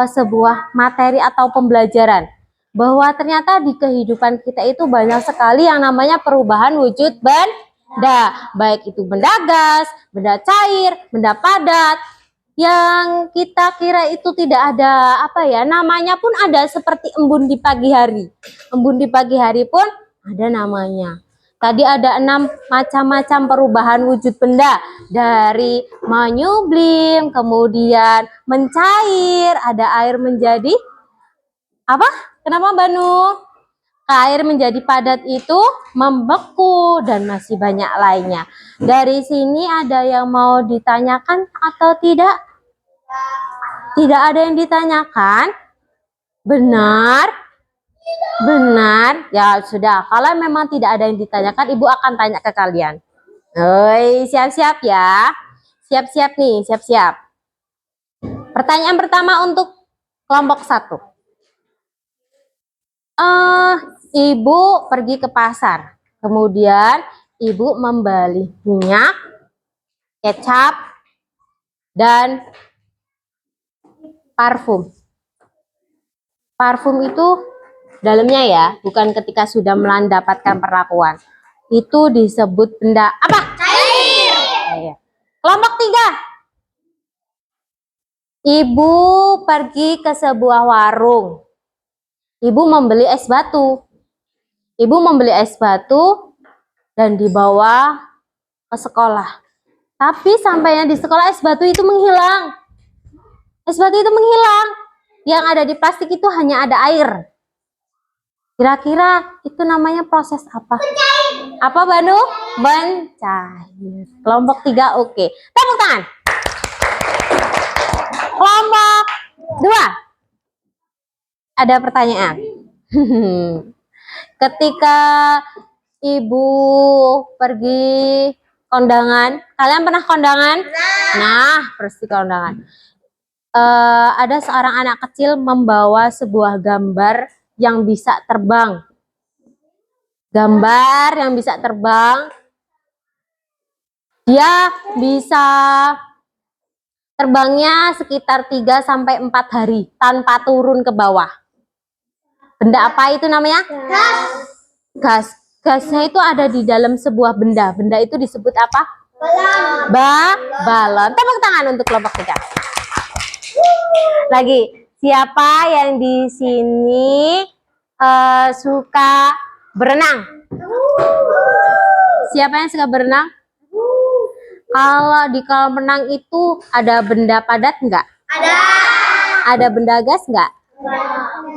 sebuah materi atau pembelajaran bahwa ternyata di kehidupan kita itu banyak sekali yang namanya perubahan wujud benda, baik itu benda gas, benda cair, benda padat. Yang kita kira itu tidak ada namanya pun ada, seperti embun di pagi hari. Embun di pagi hari pun ada namanya. Tadi ada 6 macam-macam perubahan wujud benda, dari menyublim, kemudian mencair, ada air menjadi apa? Kenapa Banu? Air menjadi padat itu membeku, dan masih banyak lainnya. Dari sini ada yang mau ditanyakan atau tidak? Tidak ada yang ditanyakan? Benar? Benar, ya sudah. Kalau memang tidak ada yang ditanyakan, Ibu akan tanya ke kalian. Oi, siap-siap ya. Siap-siap nih, siap-siap. Pertanyaan pertama untuk kelompok 1. Ibu pergi ke pasar. Kemudian Ibu membeli minyak, kecap, dan parfum. Parfum itu dalamnya ya, bukan ketika sudah mendapatkan perlakuan. Itu disebut benda apa? Cair. Kelompok 3. Ibu pergi ke sebuah warung. Ibu membeli es batu. Ibu membeli es batu dan dibawa ke sekolah. Tapi sampainya di sekolah es batu itu menghilang. Es batu itu menghilang. Yang ada di plastik itu hanya ada air. Kira-kira itu namanya proses apa? Apa Banu? Mencair. Kelompok 3 oke. Tepuk tangan. Kelompok 2. Ada pertanyaan. Ketika ibu pergi kondangan, kalian pernah kondangan? Nah, pasti kondangan. Ada seorang anak kecil membawa sebuah gambar yang bisa terbang. Gambar yang bisa terbang. Dia bisa terbangnya sekitar 3 sampai 4 hari tanpa turun ke bawah. Benda apa itu namanya? Gas. Gasnya itu ada di dalam sebuah benda. Benda itu disebut apa? Balon. Tepuk tangan untuk kelompok 3. Lagi, siapa yang di sini suka berenang? Siapa yang suka berenang? Kalau di kolam renang itu ada benda padat nggak?
Ada.
Ada benda gas nggak?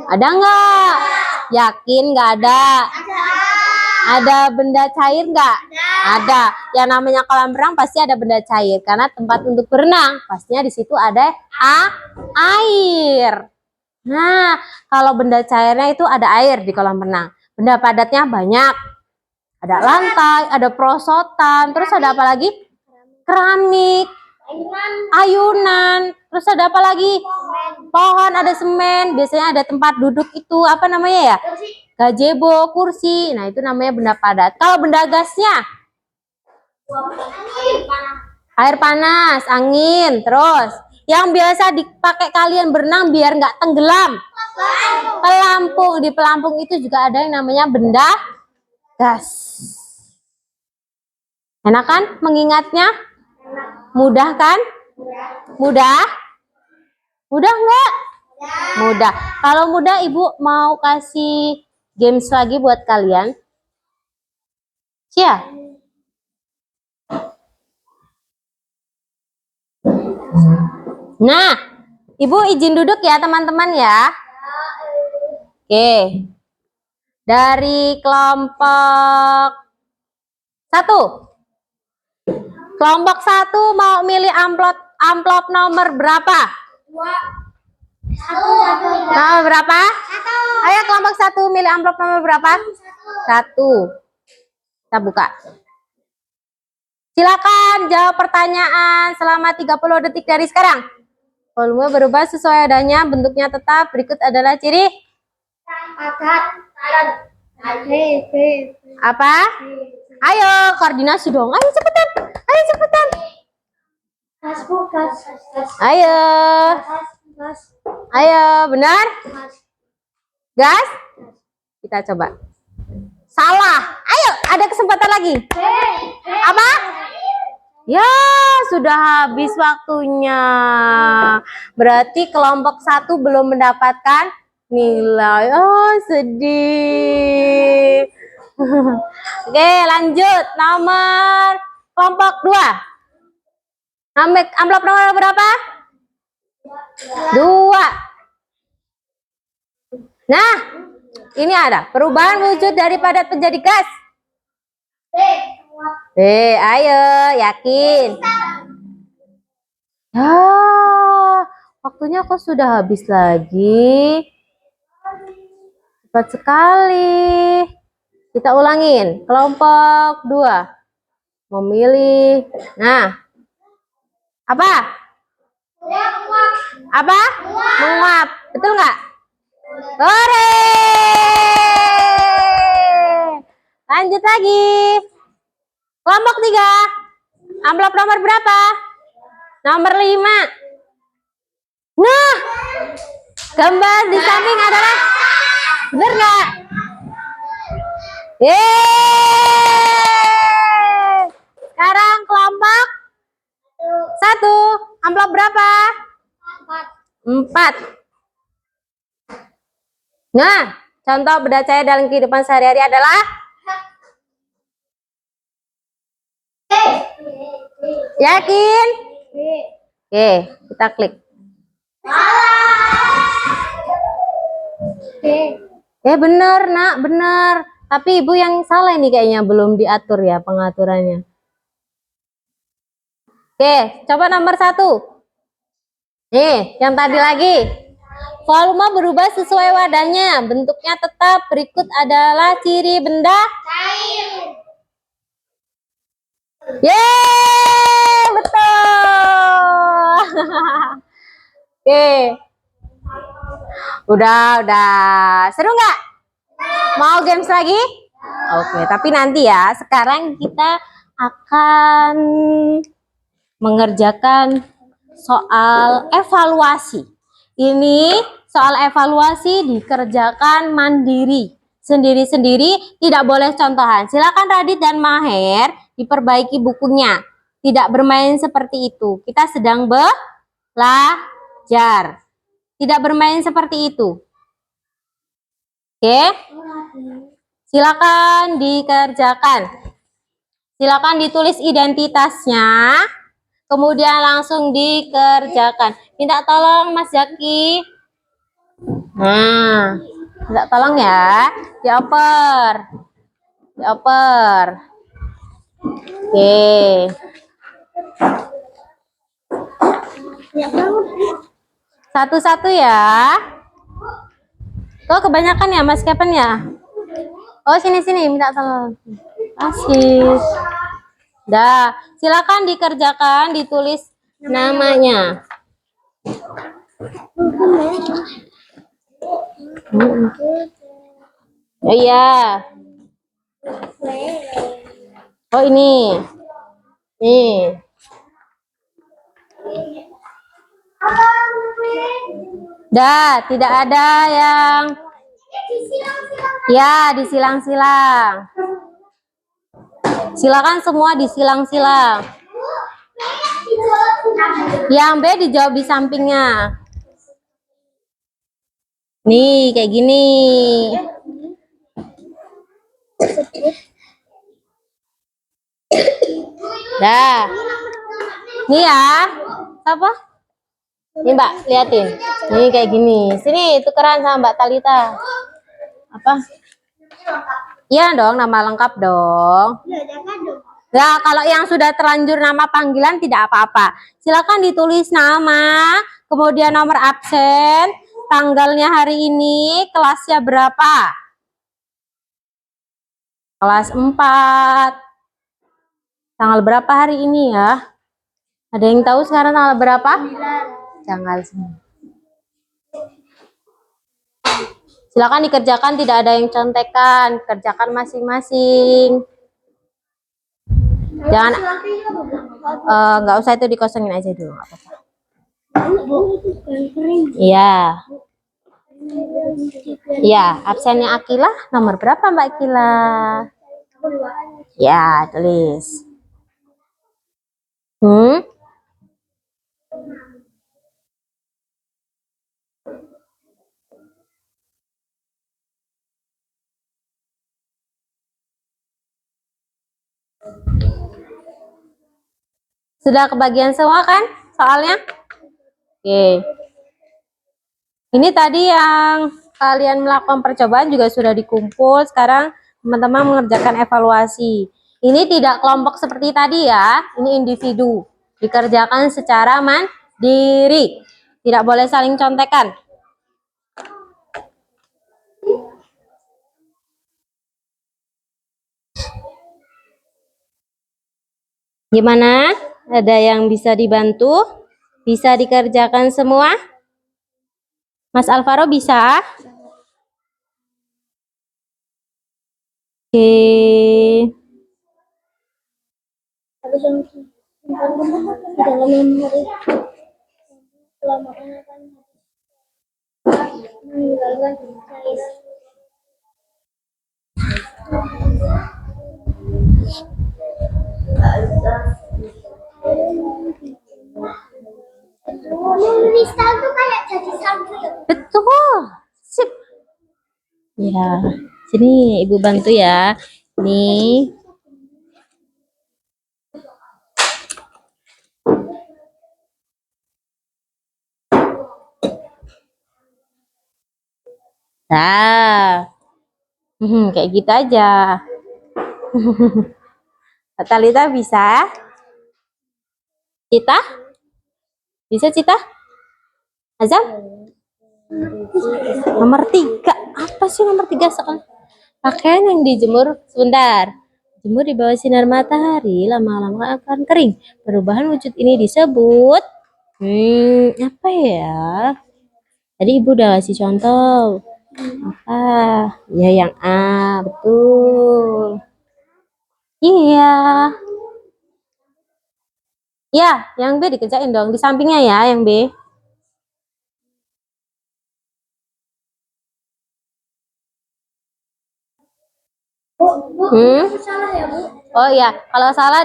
Ada nggak? Yakin nggak ada? Ada benda cair nggak? Ada. Yang namanya kolam renang pasti ada benda cair karena tempat untuk berenang pastinya di situ ada air. Nah, kalau benda cairnya itu ada air di kolam renang. Benda padatnya banyak. Ada lantai, ada perosotan, terus ada apa lagi? Keramik, ayunan, terus ada apa lagi? Pohon, ada semen, biasanya ada tempat duduk itu apa namanya ya? Gazebo, kursi. Nah, itu namanya benda padat. Kalau benda gasnya? Air panas, angin, terus yang biasa dipakai kalian berenang biar nggak tenggelam. Pelampung. Di pelampung itu juga ada yang namanya benda gas. Enak kan mengingatnya? Mudah kan? Mudah? Mudah nggak? Mudah. Kalau mudah, Ibu mau kasih games lagi buat kalian. Cia. Nah, Ibu izin duduk ya teman-teman ya. Oke. Dari kelompok 1. Kelompok 1 mau milih amplop nomor berapa?
1.
Nomor berapa? 1. Ayo kelompok 1 milih amplop nomor berapa? 1. Kita buka. Silakan jawab pertanyaan selama 30 detik dari sekarang. Volume berubah sesuai adanya, bentuknya tetap. Berikut adalah ciri. Apa? Ayo, koordinasi dong. Ayo cepetan. Ayo cepetan. Ayo. Ayo, benar? Gas? Kita coba. Salah. Ayo, ada kesempatan lagi. Apa? Ya, sudah habis waktunya. Berarti kelompok 1 belum mendapatkan nilai. Oh, sedih. Oke, lanjut. Nomor kelompok 2. Amplop nomor berapa? 2. Nah, ini ada perubahan wujud dari padat menjadi gas. Ayo, yakin. Ya, waktunya kok sudah habis lagi. Cepat sekali. Kita ulangin. Kelompok 2. Memilih. Nah. Apa? Apa? Menguap. Betul nggak? Hore! Lanjut lagi. Kelompok 3. Amplop nomor berapa? Nomor 5. Nah, gambar di samping adalah bener nggak? Yeay! Sekarang kelompok 1. Amplop berapa? 4. Nah, Contoh benda cair dalam kehidupan sehari-hari adalah yakin? Oke, kita klik. Bener nak, bener. Tapi ibu yang salah ini kayaknya belum diatur ya pengaturannya. Oke, coba nomor 1. Nih, yang tadi lagi. Volume berubah sesuai wadahnya. Bentuknya tetap. Berikut adalah ciri benda
Cair.
yeay, betul. Oke. Udah. Seru nggak? Mau games lagi? Oke, tapi nanti ya. Sekarang kita akan mengerjakan soal evaluasi. Ini soal evaluasi dikerjakan mandiri. Sendiri-sendiri, tidak boleh contohan. Silakan Radit dan Maher diperbaiki bukunya. Tidak bermain seperti itu. Kita sedang belajar. Tidak bermain seperti itu. Oke? Silakan dikerjakan. Silakan ditulis identitasnya. Kemudian langsung dikerjakan. Minta tolong Mas Zaki. Nah, minta tolong ya. Dioper. Oke. Satu-satu ya. Kok kebanyakan ya Mas Kevin ya? Oh, sini minta tolong. Asis. Dah, silakan dikerjakan, ditulis namanya. Oh iya. Oh ini. Nih. Dah, tidak ada yang ya disilang-silang. Silakan semua disilang-silang. Yang B dijawab di sampingnya. Nih, kayak gini. Dah. Nih ya. Apa? Nih Mbak, liatin. Nih kayak gini. Sini tukeran sama Mbak Talita. Apa? Iya dong, nama lengkap dong. Ya, kalau yang sudah terlanjur nama panggilan tidak apa-apa. Silakan ditulis nama, kemudian nomor absen, tanggalnya hari ini, kelasnya berapa? Kelas 4. Tanggal berapa hari ini ya? Ada yang tahu sekarang tanggal berapa? Tanggal 9. Silakan dikerjakan, tidak ada yang contekan, kerjakan masing-masing. Jangan nggak usah itu dikosongin aja dulu, nggak apa-apa. Iya. Iya, absennya Akila nomor berapa Mbak Akila? Ya, tulis. Sudah kebagian semua kan soalnya? Oke. Ini tadi yang kalian melakukan percobaan juga sudah dikumpul. Sekarang teman-teman mengerjakan evaluasi. Ini tidak kelompok seperti tadi ya. Ini individu. Dikerjakan secara mandiri. Tidak boleh saling contekan. Gimana? Ada yang bisa dibantu? Bisa dikerjakan semua? Mas Alvaro bisa? Oke.
Kristal tuh kayak jadi salju ya.
Betul. Sip. Ya, sini Ibu bantu ya. Nih. Nah, kayak gitu aja. Talita bisa? Cita? Bisa Cita? Azam? Nomor 3. Apa sih nomor 3 sekarang? Pakaian yang dijemur sebentar. Jemur di bawah sinar matahari lama-lama akan kering. Perubahan wujud ini disebut apa ya? Tadi Ibu udah kasih contoh. Apa? Ya yang A, betul. Iya. Ya, yang B dikerjain dong. Di sampingnya ya yang B.
Salah ya, Bu?
Oh iya, kalau salah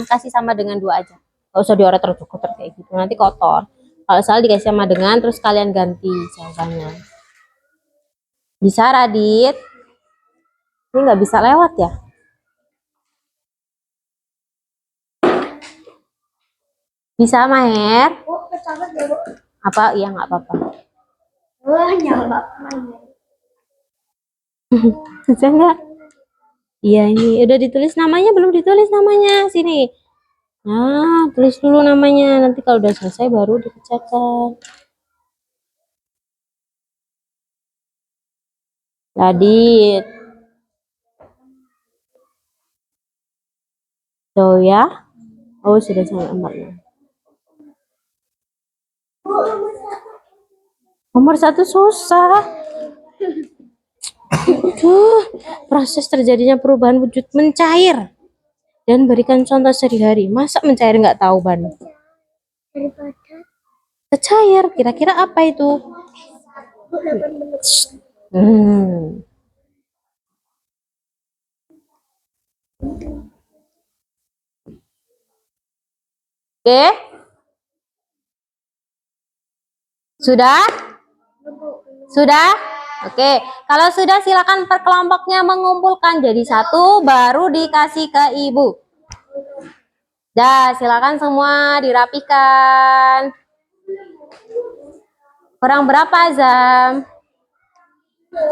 kasih sama dengan 2 aja. Gak usah dioret-oret kayak gitu, nanti kotor. Kalau salah dikasih sama dengan, terus kalian ganti jawabannya. Bisa Radit? Ini nggak bisa lewat ya? Bisa Maher?
Bu, kecatat ya, Bu?
Apa? Iya nggak apa-apa.
Wah, nyala.
Bisa nggak? Iya ini udah ditulis namanya, belum ditulis namanya. Sini. Nah, tulis dulu namanya. Nanti kalau udah selesai baru dikerjakan. Radit. Zoya. Oh, sudah sampai 4. Nomor 1 susah. Proses terjadinya perubahan wujud mencair dan berikan contoh sehari-hari. Masa mencair nggak tahu Ban?
Daripada
Kecair, kira-kira apa itu?
Bu, 8 menit.
Hmm. Oke, sudah? Sudah? Oke, kalau sudah silakan per kelompoknya mengumpulkan jadi 1, baru dikasih ke Ibu. Dah, silakan semua dirapikan. Kurang berapa Azam?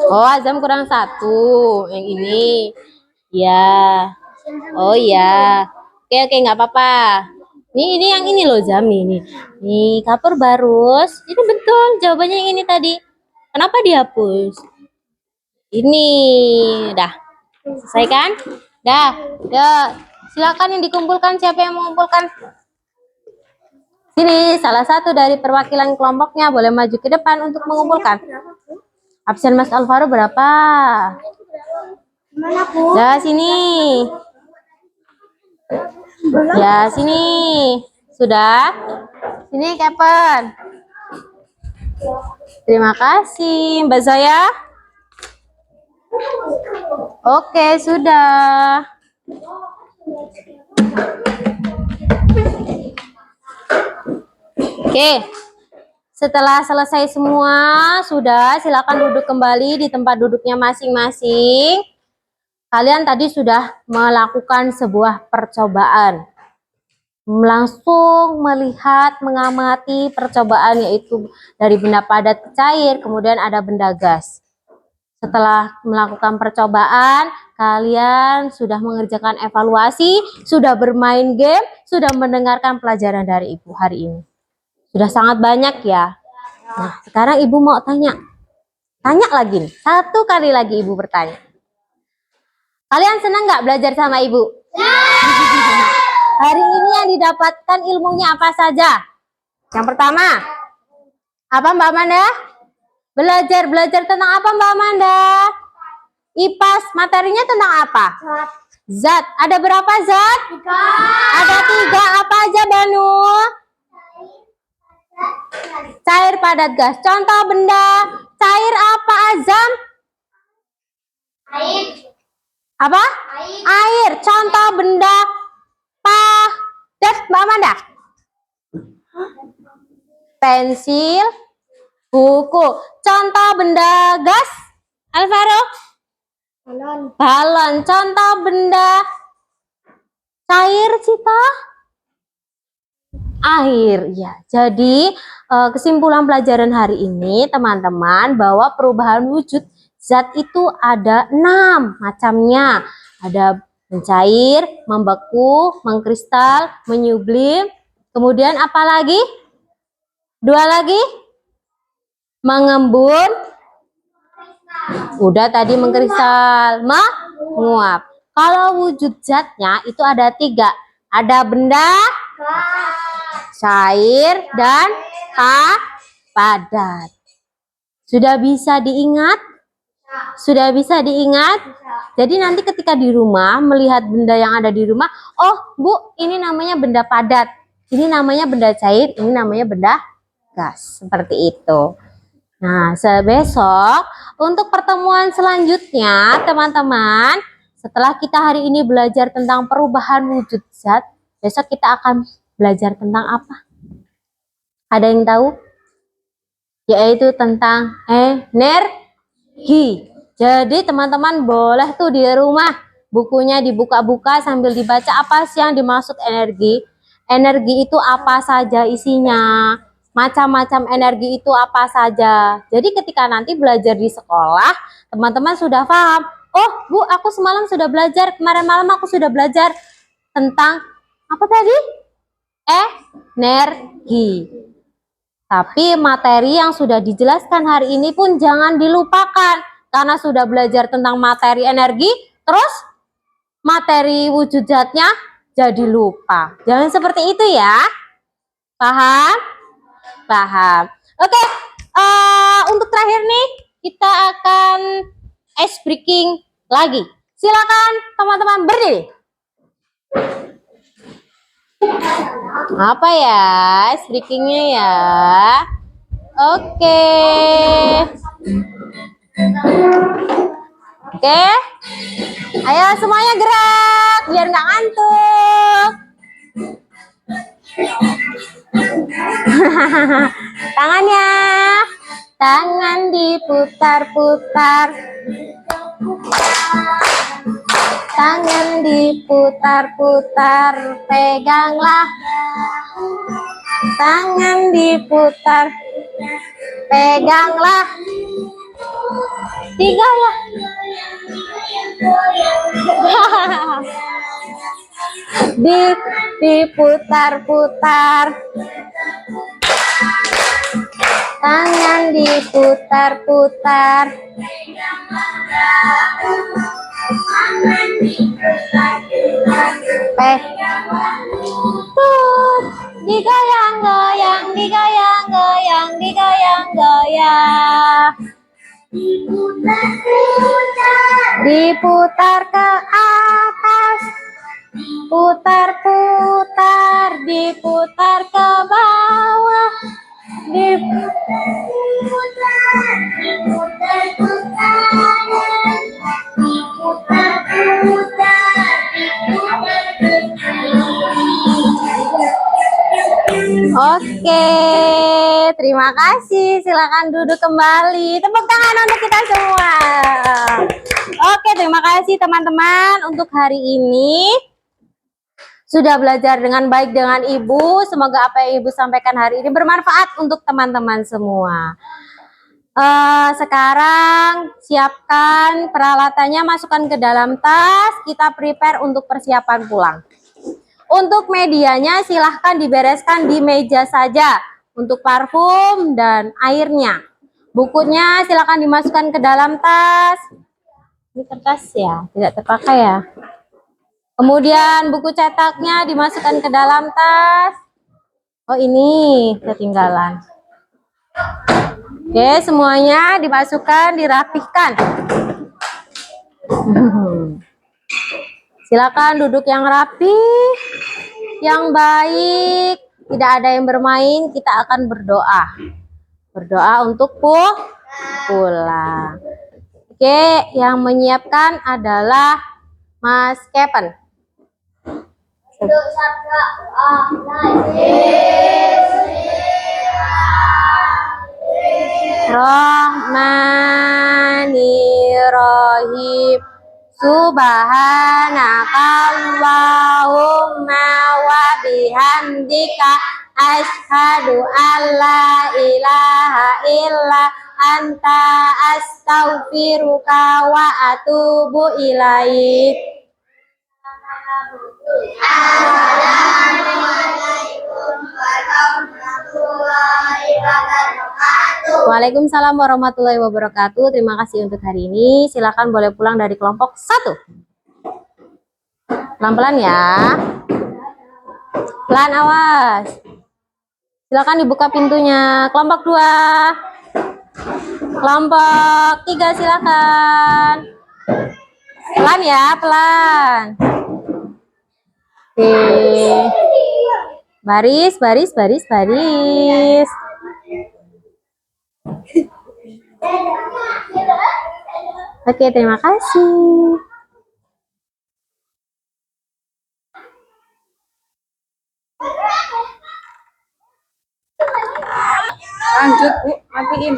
Oh, Azam kurang 1. Yang ini. Ya. Oh iya. Oke, nggak apa-apa. Ini yang ini loh Zam nih. Nih, Kapur Barus. Ini betul jawabannya yang ini tadi. Kenapa dihapus? Ini. Dah. Selesai kan? Dah. Silakan yang dikumpulkan, siapa yang mengumpulkan? Sini, salah satu dari perwakilan kelompoknya boleh maju ke depan untuk mengumpulkan. Absen Mas Alvaro berapa?
Mana, Bu?
Dah, sini. Ya, sini. Sudah? Sini, Kapan. Terima kasih, Mbak Zoya. Oke, sudah. Oke. Setelah selesai semua, sudah, silakan duduk kembali di tempat duduknya masing-masing. Kalian tadi sudah melakukan sebuah percobaan. Langsung melihat, mengamati percobaan yaitu dari benda padat ke cair, kemudian ada benda gas. Setelah melakukan percobaan, kalian sudah mengerjakan evaluasi, sudah bermain game, sudah mendengarkan pelajaran dari Ibu hari ini. Sudah sangat banyak ya. Nah, sekarang Ibu mau tanya. Tanya lagi nih. 1 kali lagi Ibu bertanya. Kalian senang nggak belajar sama Ibu? Hari ini yang didapatkan ilmunya apa saja? Yang pertama, apa Mbak Amanda? Belajar tentang apa Mbak Amanda? IPAS, materinya tentang apa? Zat. Ada berapa zat? 3. Ada 3. Apa aja Banu? Cair, padat, gas. Contoh benda cair apa Azam?
Air.
Apa? Air. Contoh benda padat Mbak Amanda? Pensil, buku. Contoh benda gas? Alvaro?
Balon.
Balon. Contoh benda cair, Cita? Air. Ya. Jadi kesimpulan pelajaran hari ini, teman-teman, bahwa perubahan wujud zat itu ada 6 macamnya. Ada mencair, membeku, mengkristal, menyublim. Kemudian apa lagi? 2 lagi? Mengembun. Udah tadi mengkristal, menguap. Kalau wujud zatnya itu ada 3. Ada benda, cair, dan padat. Sudah bisa diingat? Sudah bisa diingat? Jadi nanti ketika di rumah melihat benda yang ada di rumah, oh Bu, ini namanya benda padat, ini namanya benda cair, ini namanya benda gas. Seperti itu. Nah, besok untuk pertemuan selanjutnya, teman-teman, setelah kita hari ini belajar tentang perubahan wujud zat, besok kita akan belajar tentang apa? Ada yang tahu? Yaitu tentang energi. Jadi teman-teman boleh tuh di rumah bukunya dibuka-buka sambil dibaca apa sih yang dimaksud energi. Energi itu apa saja isinya. Macam-macam energi itu apa saja. Jadi ketika nanti belajar di sekolah, teman-teman sudah paham. Oh Bu, aku semalam sudah belajar, kemarin malam aku sudah belajar tentang apa tadi? Energi. Tapi materi yang sudah dijelaskan hari ini pun jangan dilupakan. Karena sudah belajar tentang materi energi, terus materi wujud zatnya jadi lupa. Jangan seperti itu ya. Paham? Paham. Oke, untuk terakhir nih, kita akan ice breaking lagi. Silakan teman-teman berdiri. Apa ya ice breakingnya ya? Oke. Oke. Ayo semuanya gerak biar nggak ngantuk. Tangannya. Tangan diputar-putar. Tangan diputar-putar, peganglah. Tangan diputar, peganglah. 3 ya. Diputar-putar. Tangan diputar-putar. Digoyang-goyang, digoyang-goyang, digoyang-goyang. Diputar ke atas, putar-putar, diputar ke bawah, diputar-putar, Oke, terima kasih. Silakan duduk kembali. Tepuk tangan untuk kita semua. Oke, terima kasih teman-teman untuk hari ini. Sudah belajar dengan baik dengan Ibu. Semoga apa yang Ibu sampaikan hari ini bermanfaat untuk teman-teman semua. Sekarang siapkan peralatannya, masukkan ke dalam tas. Kita prepare untuk persiapan pulang. Untuk medianya silahkan dibereskan di meja saja. Untuk parfum dan airnya. Bukunya silahkan dimasukkan ke dalam tas. Ini kertas ya, tidak terpakai ya. Kemudian buku cetaknya dimasukkan ke dalam tas. Oh ini ketinggalan. Oke, semuanya dimasukkan, dirapihkan. Silakan duduk yang rapi, yang baik, tidak ada yang bermain. Kita akan berdoa. Berdoa untuk pulang. Oke, yang menyiapkan adalah Mas Kevin. Rohmanirrahim. Bismillahirrahmanirrahim. Subhanakallahumma wa bihamdika asyhadu an la ilaha illa anta astaghfiruka wa atubu ilaik. Waalaikumsalam warahmatullahi wabarakatuh. Terima kasih untuk hari ini. Silakan boleh pulang dari kelompok 1. Pelan-pelan ya. Pelan, awas. Silakan dibuka pintunya. Kelompok 2. Kelompok 3 silakan. Pelan ya, pelan. Oke. Baris, baris, baris, baris. Oke, terima kasih.
Lanjut Bu, matiin.